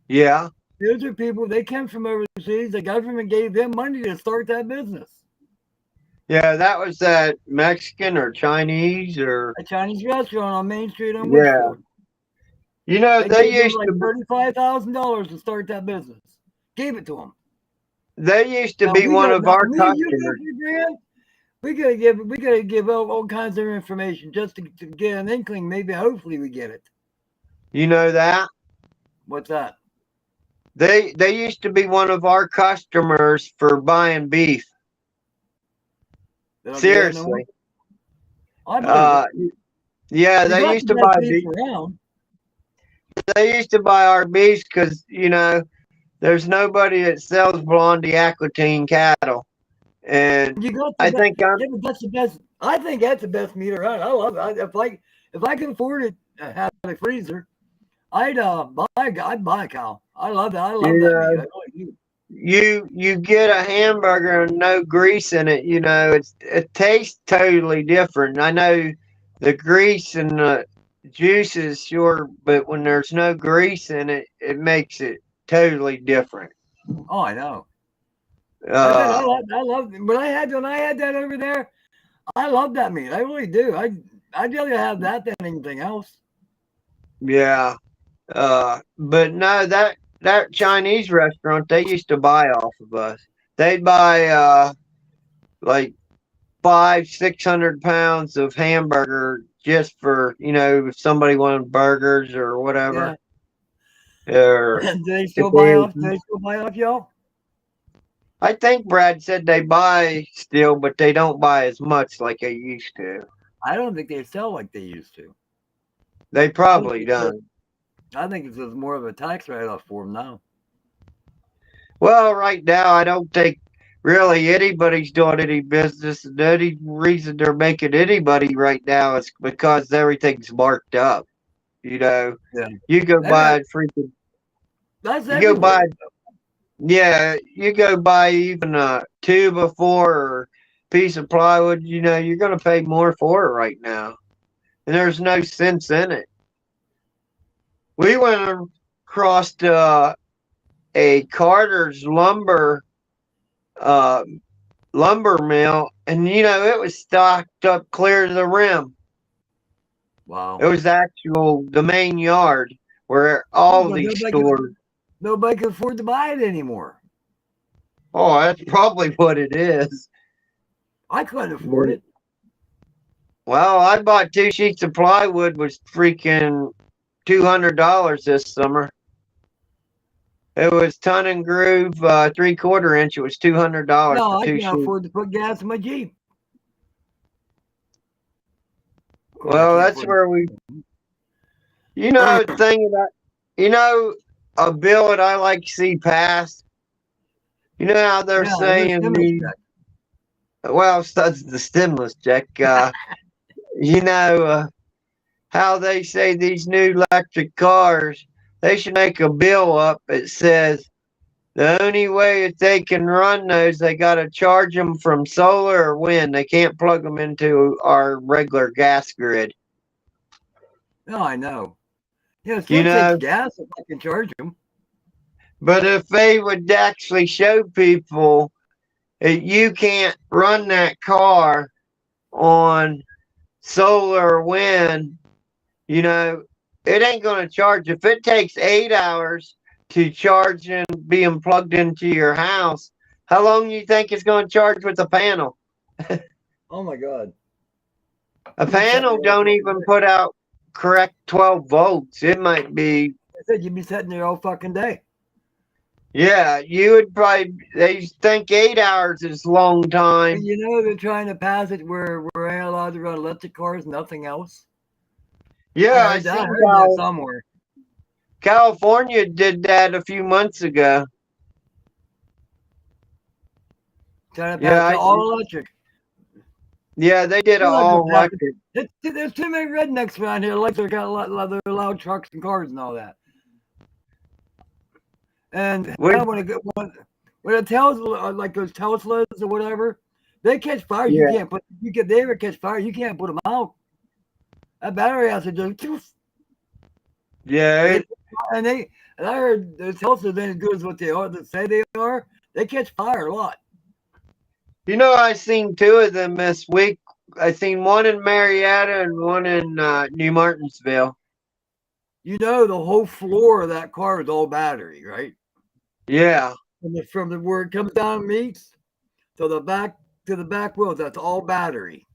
Yeah. Those are people, they came from overseas. The government gave them money to start that business. Yeah, that was that Mexican or Chinese or A Chinese restaurant on Main Street on yeah. Woodford. You know, They they gave him used like to $35,000 to start that business. Gave it to him. be one of our You go customers. 3 grand. We gotta give all kinds of information just to get an inkling. Maybe hopefully we get it. You know that? What's that? They used to be one of our customers for buying beef. They don't do that no more? Seriously. I believe it. Yeah, You they got used the to best buy beef beef. around. They used to buy our beef because, you know, there's nobody that sells Blondie Aquitaine cattle. And You got the I best. think I'm Yeah, but that's the best. I think that's the best meat around. I love it. If I can afford it, have a freezer, I'd buy a cow. I love that. I love you that know, meat. I really do. you get a hamburger and no grease in it, you know, it tastes totally different. I know the grease and the juices, sure, but when there's no grease in it, it makes it totally different. Oh, I know. Uh, I love when I had that over there. I love that meat. I really do. I'd rather have that than anything else. yeah. But no, that Chinese restaurant, they used to buy off of us. They'd buy like 500-600 pounds of hamburger just for, you know, if somebody wanted burgers or whatever. Yeah. Or Do they if still buy off? Do they still buy off y'all? I think Brad said they buy still, but they don't buy as much like they used to. I don't think they sell like they used to. They I think probably it's just, don't. I think it's just more of a tax write-off for them now. Well, right now, I don't think really anybody's doing any business. And the only reason they're making anybody right now is because everything's marked up. You know, Yeah. you go That- buy freaking, That's you go buy, everywhere. yeah, you go buy even a tube of four or piece of plywood, you know, you're going to pay more for it right now. And there's no sense in it. We went across a Carter's uh, lumber mill, and you know it was stocked up clear to the rim. Wow. It was the main yard where all But these stores. nobody can afford to buy it anymore. Oh, that's probably what it is. I couldn't afford it. Well, I bought 2 sheets of plywood was freaking $200 this summer. It was ton and groove 3/4 inch. It was $200 No, for I 2 can't sheets. afford to put gas in my Jeep. Of course, I Well, can't that's afford where we. You know, the thing about you know a bill that I like to see passed. You know how they're Yeah, the saying stimulus check. well, that's the stimulus check. You know how they say these new electric cars. They should make a bill up that says the only way that they can run those, they got to charge them from solar or wind. They can't plug them into our regular gas grid. No, I know. Yeah, it You still takes know, gas if I can charge them. but if they would actually show people that you can't run that car on solar or wind, you know, it ain't going to charge. If it takes 8 hours to charge and being plugged into your house, how long do you think it's going to charge with a panel? Oh my God. A panel don't even put out correct 12 volts. It might be, I said you'd be sitting there all fucking day. yeah, you would probably, they think 8 hours is a long time. And you know they're trying to pass it where we're ain't allowed to run electric cars, nothing else. Yeah, I heard seen that somewhere. California did that a few months ago. Trying to Yeah, pass it all electric. Yeah, they did it We're not all gonna pass it. electric. There's too many rednecks around here. Like they're got loud trucks and cars and all that. And Wait. now when it tells like those Teslas or whatever, they catch fire. Yeah. You can't put. They ever catch fire. You can't put them out. That battery has to just. Yeah, And I heard the Teslas ain't as good as what they say they are. They catch fire a lot. You know, I seen two of them this week. I seen one in Marietta and one in New Martinsville. You know, the whole floor of that car is all battery, right? Yeah. From the where it comes down and meets to the back wheels, that's all battery.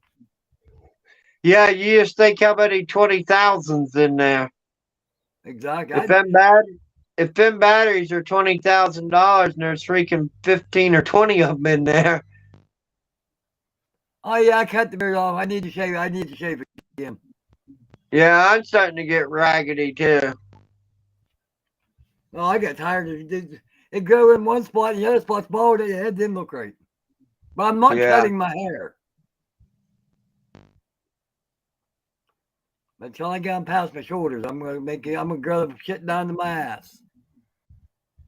Yeah, you just think how many 20,000s in there. Exactly. If them batteries are $20,000 and there's freaking 15 or 20 of them in there. Oh yeah, I cut the beard off. I need to shave. I need to shave it again. Yeah, I'm starting to get raggedy too. Oh, I got tired of it. Go in one spot, and the other spot's bald. It didn't look right. But I'm not Yeah. cutting my hair until I get them past my shoulders. I'm gonna grow the shit down to my ass.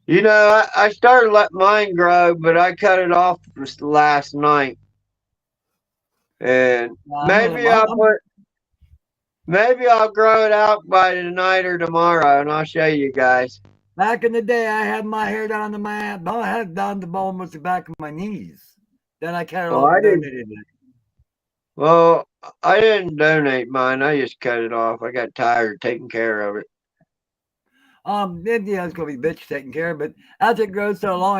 You know, I started letting mine grow, but I cut it off just last night. And maybe I'll grow it out by tonight or tomorrow, and I'll show you guys. Back in the day, I had my hair down to my ass. I had it down to almost the back of my knees. Then I cut it Oh, off I and didn't. donated it. Well, I didn't donate mine. I just cut it off. I got tired of taking care of it. Then, yeah, it's gonna be bitch taking care of. But as it grows so long,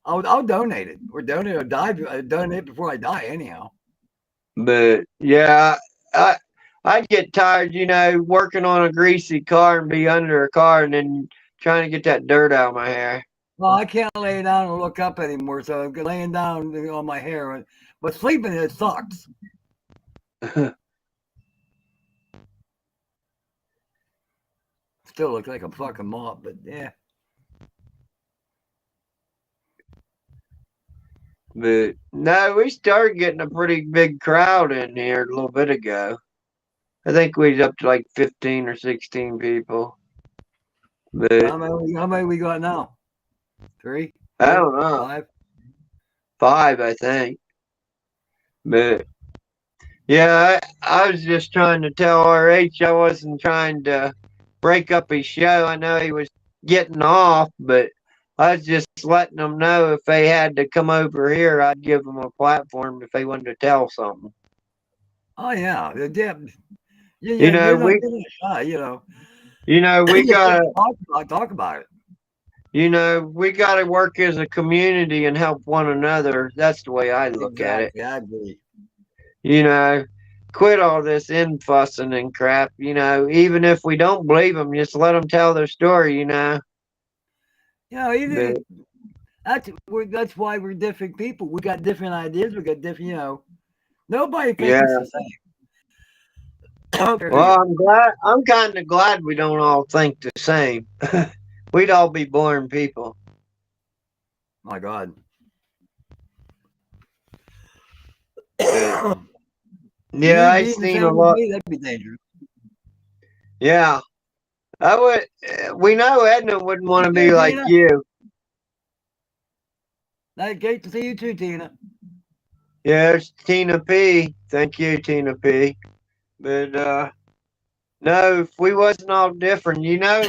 I'll donate it or donate or donate before I die anyhow. But yeah, I get tired, you know, working on a greasy car and be under a car and then trying to get that dirt out of my hair. Well, I can't lay down and look up anymore, so I'm laying down on my hair. But sleeping, it sucks. Still look like a fucking mop, but yeah. But no, we started getting a pretty big crowd in here a little bit ago. I think we was up to like 15 or 16 people. But How many we got now? 3? I don't know. 5? 5, I think. But yeah, I was just trying to tell RH I wasn't trying to break up his show. I know he was getting off, but I was just letting them know if they had to come over here, I'd give them a platform if they wanted to tell something. Oh yeah, You know, you're not getting shy, you know. You know, we You gotta, talk about it. you know, we gotta work as a community and help one another. That's the way I look at it. Exactly, I agree. You know, quit all this in fussing and crap. You know, even if we don't believe them, just let them tell their story. You know. You know, even But that's why we're different people. We got different ideas. We got different, you know. Nobody thinks yeah. the same. Well, I'm kind of glad we don't all think the same. We'd all be boring people. My God. Yeah, You I being the seen same a as lot. me, that'd be dangerous. Yeah, I would. We know Edna wouldn't want to be Okay, like Tina. you. Great to see you too, Tina. Yes, Tina P. Thank you, Tina P. But no, if we wasn't all different, you know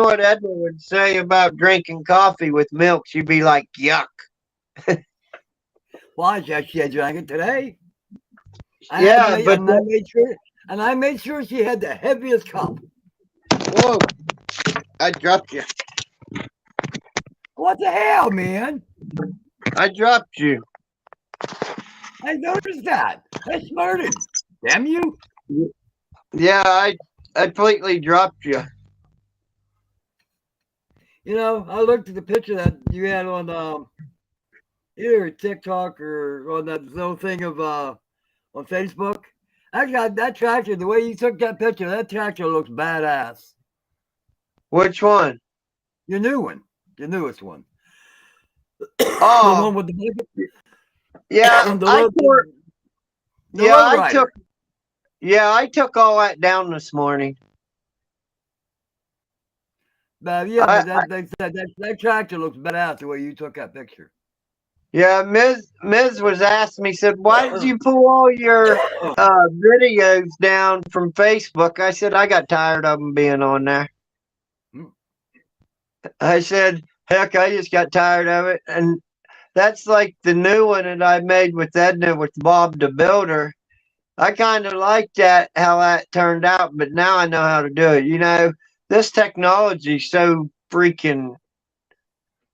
what Edna would say about drinking coffee with milk? She'd be like, "Yuck." Why? She had drank it today. Yeah, but I made sure she had the heaviest cup. whoa, I dropped you. What the hell, man? I dropped you. I noticed that. I smarted. Damn you. Yeah, I completely dropped you. You know, I looked at the picture that you had on either TikTok or on that little thing of on Facebook. I got that tractor. The way you took that picture, that tractor looks badass. Which one? Your new one, your newest one. The Oh, one with the bucket. yeah, The I low- tore. the Yeah, I lowrider. took. Yeah, I took all that down this morning. Yeah, I- but that tractor looks badass the way you took that picture. Yeah, Ms. was asking me, said, "Why did you pull all your videos down from Facebook?" I said, "I got tired of them being on there." I said, "Heck, I just got tired of it." And That's like the new one that I made with Edna with Bob the Builder. I kind of like that, how that turned out, but now I know how to do it. This technology's so freaking,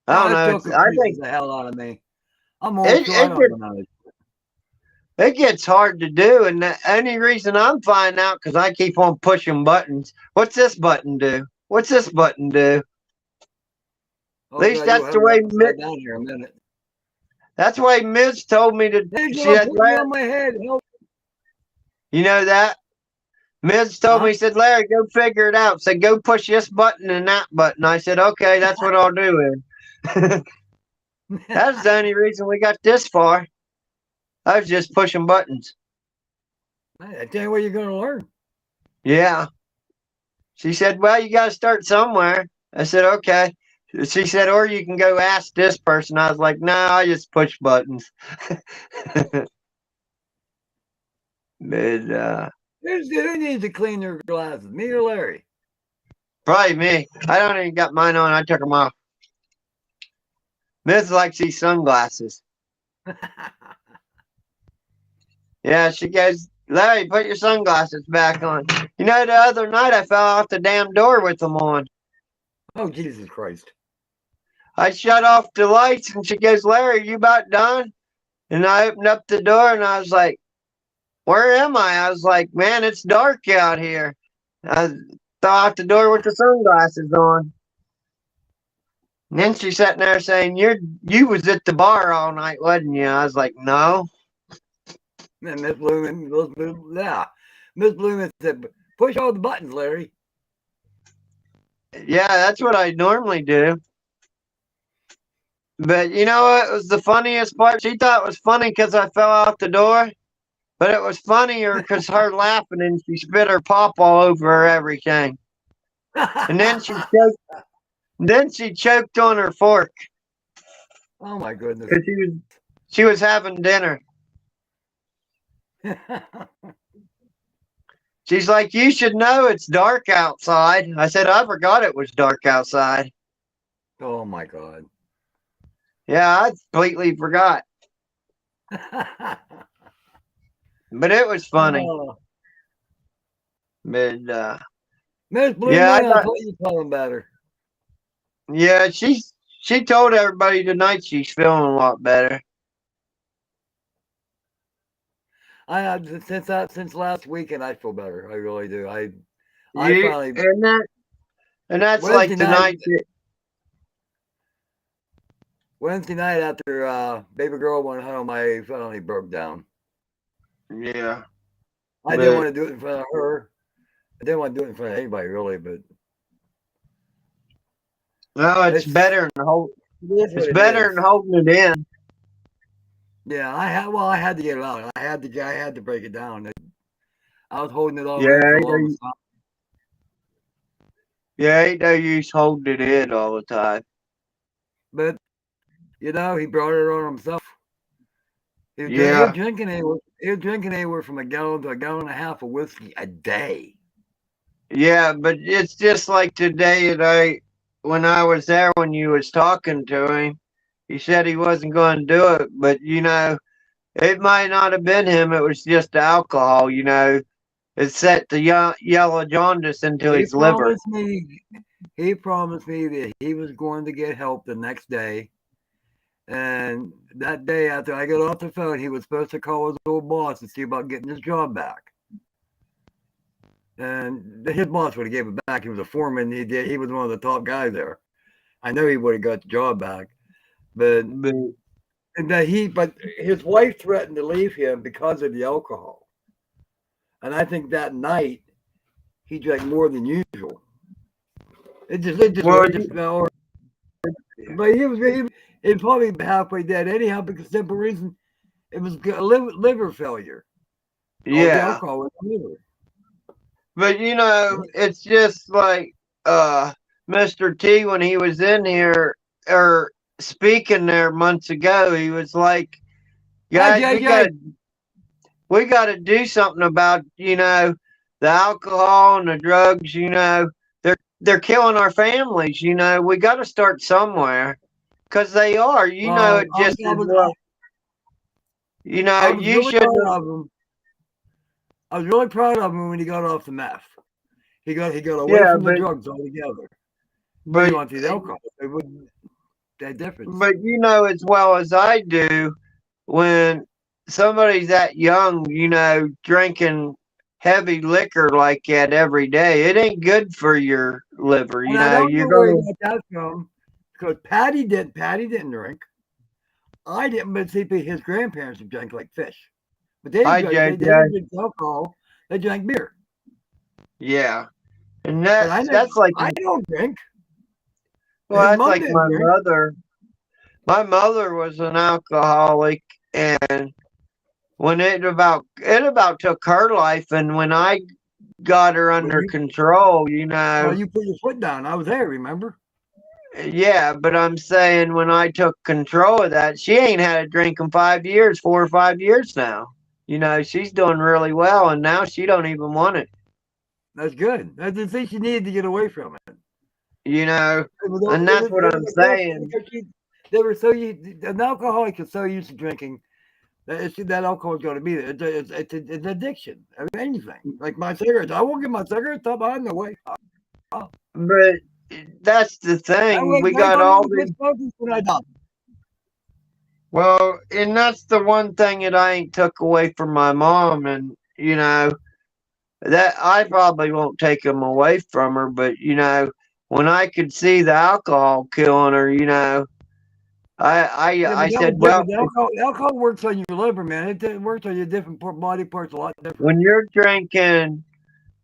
I Oh, don't it know. still I confuses think the hell out of me. I'm old it, school. I it, don't gets, know. it gets hard to do. And the only reason I'm finding out because I keep on pushing buttons. What's this button do? What's this button do? At Oh least God, you'll that's have the me way, upside down here in a minute. that's the way Miz told me to. Hey, She God, said, put me Larry, on my head. Help. you know that? Miz told me, Huh? he said, Larry, go figure it out. Said, go push this button and that button. I said, okay, that's what I'll do. Ed. That's the only reason we got this far. I was just pushing buttons. I tell you what, you're going to learn. Yeah. She said, well, you got to start somewhere. I said, okay. She said, or you can go ask this person. I was like, no, I just push buttons. but Who needs to clean their glasses? Me or Larry? probably me. I don't even got mine on. I took them off. Miss likes these sunglasses. Yeah, she goes, Larry, put your sunglasses back on. The other night I fell off the damn door with them on. Oh, Jesus Christ. I shut off the lights and she goes, Larry, you about done? And I opened up the door and I was like, where am I? I was like, man, it's dark out here. I fell out the door with the sunglasses on. And then she's sitting there saying, you was at the bar all night, wasn't you? I was like, no. And Miss Bloom said, push all the buttons, Larry. Yeah, that's what I normally do. But you know what was the funniest part? She thought it was funny because I fell out the door. But it was funnier because her laughing and she spit her pop all over everything. And then she choked on her fork Oh my goodness. because she was having dinner. She's like, you should know it's dark outside. I said, I forgot it was dark outside. Oh my God. Yeah, I completely forgot. But it was funny. Oh, But Miss Bloom, yeah, I thought you told better. yeah, she told everybody tonight she's feeling a lot better. I have since last weekend. I feel better. I really do. I You, finally and that's Wednesday like the night. night that, Wednesday night after baby girl went home, I finally broke down. yeah. I didn't want to do it in front of her. I didn't want to do it in front of anybody really, but No, it's better than it's better than holding it in. Yeah, I had to get it out. I had to break it down. I was holding it all Yeah, in for a long time. Yeah, ain't no use holding it in all the time. But he brought it on himself. He was drinking anywhere from a gallon to a gallon and a half of whiskey a day. Yeah, but it's just like today that when I was there when you was talking to him, he said he wasn't going to do it, but it might not have been him. It was just the alcohol. It set the yellow jaundice into his liver. He promised me that he was going to get help the next day. And that day after I got off the phone, he was supposed to call his old boss and see about getting his job back. And his boss would have gave it back. He was a foreman. He was one of the top guys there. I know he would have got the job back. But his wife threatened to leave him because of the alcohol. And I think that night he drank more than usual. But he'd probably be halfway dead anyhow because the simple reason it was a liver failure. Yeah. Alcohol in the liver. But it's just like Mr. T when he was in here or speaking there months ago, he was like, guys, we gotta do something about, the alcohol and the drugs, they're killing our families, we gotta start somewhere. Because they are, you know it just as well. You know, I was you really should. proud of him. I was really proud of him when he got off the meth. He got away Yeah, from the drugs altogether. But he but went to the alcohol. It wouldn't that difference. but you know as well as I do, when somebody's that young, you know, drinking heavy liquor like that every day, it ain't good for your liver. And You I know, don't you're know where he gonna. got that from because Patty didn't drink. I didn't, but see, his grandparents drank like fish. But they didn't Hi, drink, they JJ. didn't drink alcohol. They drank beer. Yeah, and But that's like, I don't drink. well, His that's mom like didn't my drink. mother. My mother was an alcoholic, and when it about took her life, and when I got her Well, under control, you know. you put your foot down. I was there, remember? Yeah, but I'm saying when I took control of that, she ain't had a drink in 5 years, 4 or 5 years now. You know, she's doing really well, and now she don't even want it. That's good. That's the thing she needed to get away from it. You know, It was, and that's what I'm saying. they were so an alcoholic is so used to drinking that alcohol is going to be there. It's an addiction of anything. Like my cigarettes, I won't get my cigarettes up. I'm the way. But that's the thing. We got I'm all gonna quit these. smoking when I die. Well, and that's the one thing that I ain't took away from my mom, and you know that I probably won't take them away from her. But you know, when I could see the alcohol killing her, you know, Yeah, I but that was said, well, different. The alcohol works on your liver, man. It works on your different body parts a lot different. when you're drinking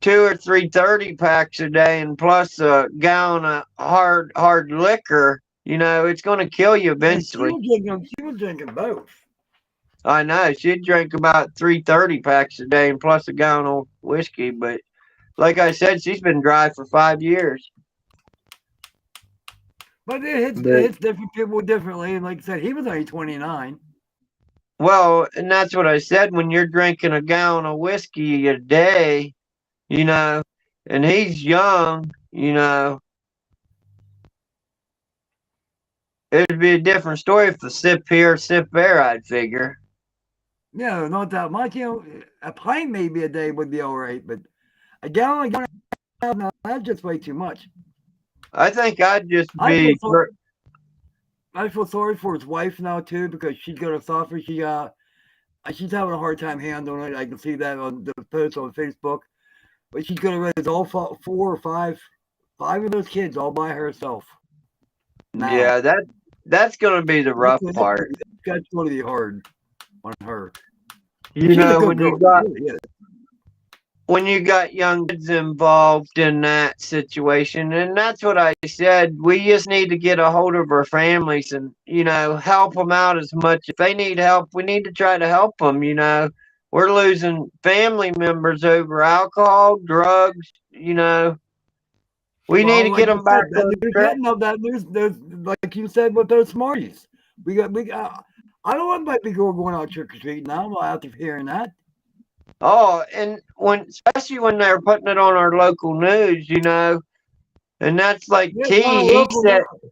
2 or 3 30 packs a day and plus a gallon of hard liquor, you know, it's going to kill you And eventually. she was drinking both. I know she'd drink about 3 30 packs a day and plus a gallon of whiskey, but like I said, she's been dry for 5 years. But it But hits different people differently. And like I said, he was only 29. well, and that's what I said. When you're drinking a gallon of whiskey a day, you know, and he's young, you know, it'd be a different story if the sip here, sip there, I'd figure. Yeah, not that much. You know, a pint maybe a day would be all right, but a gallon now, that's just way too much. I think I'd just I feel be. so, I feel sorry for his wife now too because she's gonna suffer. She's having a hard time handling it. I can see that on the post on Facebook. But she's gonna raise all 5 of those kids all by herself now. Yeah, that's going to be the rough part. That's going to be hard on her. You She's a know, good girl. She really is. when you got young kids involved in that situation, and that's what I said. We just need to get a hold of our families and you know help them out as much. If they need help, we need to try to help them. You know, we're losing family members over alcohol, drugs. You know, we need Well, to get like you them said, back that on there's track. nothing of that. There's like you said with those Smarties. We got. I don't want my people going out trick or treating now after hearing that. Oh, and especially when they're putting it on our local news, you know, and that's like Yeah, it's not T. He local said, now.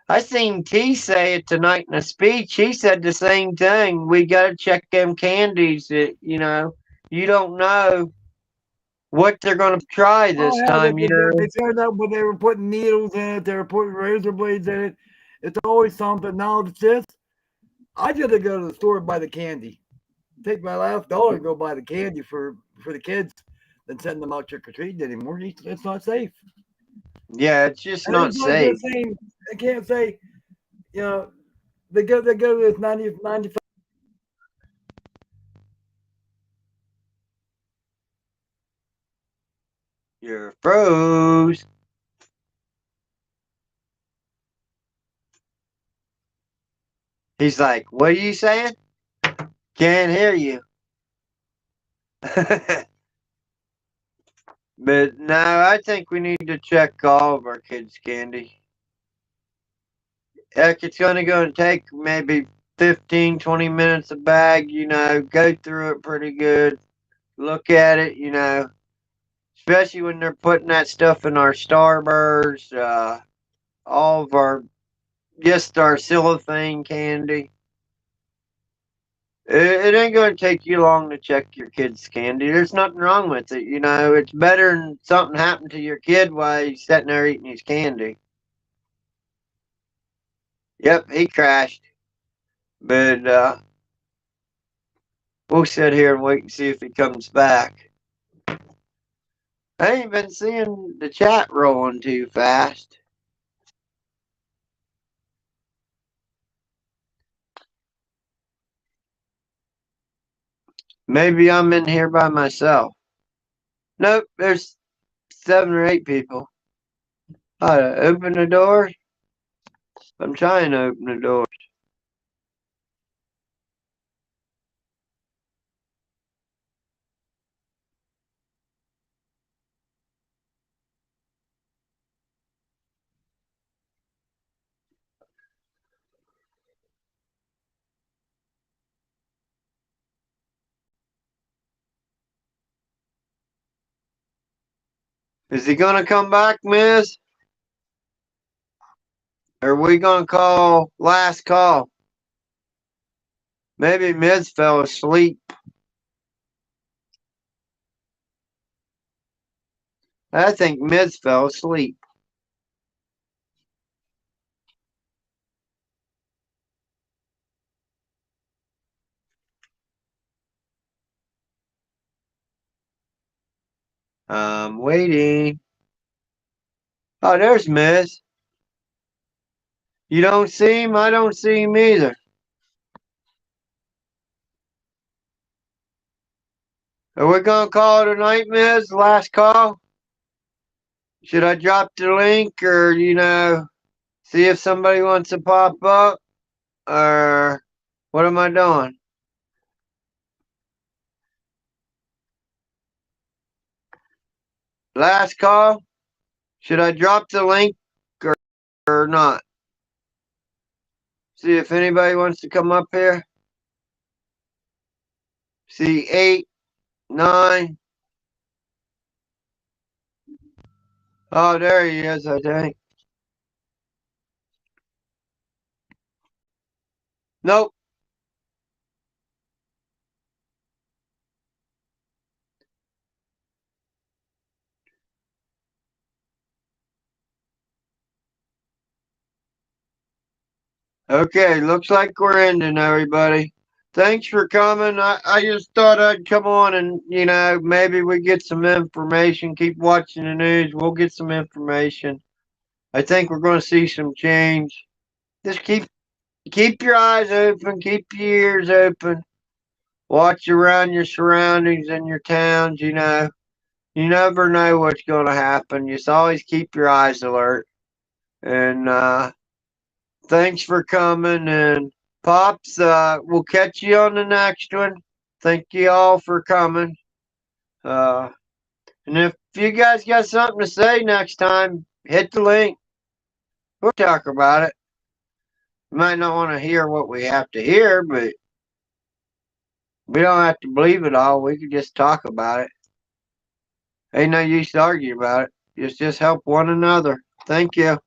I seen T say it tonight in a speech. He said the same thing. We got to check them candies. That you know, you don't know what they're going to try Oh this yeah, time. You know, they found out when they were putting needles in it. They were putting razor blades in it. It's always something. Now it's this. I just go to the store and buy the candy. Take my last dollar and go buy the candy for the kids than send them out trick or treating anymore. It's not safe. yeah, it's just And not it's not safe. just saying I can't say, you know, they go to this 95. You're froze. He's like, what are you saying? Can't hear you. But no, I think we need to check all of our kids' candy. Heck, it's going to take maybe 15, 20 minutes a bag, you know, go through it pretty good, look at it, you know, especially when they're putting that stuff in our Starburst, all of our just our cellophane candy. It ain't gonna take you long to check your kid's candy. There's nothing wrong with it. You know, it's better than something happened to your kid while he's sitting there eating his candy. Yep, he crashed. But we'll sit here and wait and see if he comes back. I ain't been seeing the chat rolling too fast. Maybe I'm in here by myself. Nope, there's 7 or 8 people. Open the door. I'm trying to open the door. Is he gonna come back, miss? Or are we gonna call last call? Maybe Miz fell asleep. I think Miz fell asleep. Waiting. Oh, there's Miz. You don't see him? I don't see him either. Are we gonna call it a night, Miz? Last call? Should I drop the link or, see if somebody wants to pop up? Or what am I doing? Last call? Should I drop the link or not? See if anybody wants to come up here. See 8, 9. Oh, there he is, I think. Nope. Okay, looks like we're ending, everybody. Thanks for coming. I just thought I'd come on and, maybe we get some information. Keep watching the news. We'll get some information. I think we're going to see some change. Just keep your eyes open. Keep your ears open. Watch around your surroundings and your towns, You never know what's going to happen. Just always keep your eyes alert. And thanks for coming. And Pops, we'll catch you on the next one. Thank you all for coming. And if you guys got something to say next time, hit the link. We'll talk about it. You might not want to hear what we have to hear, but we don't have to believe it all. We can just talk about it. Ain't no use to argue about it. Just help one another. Thank you.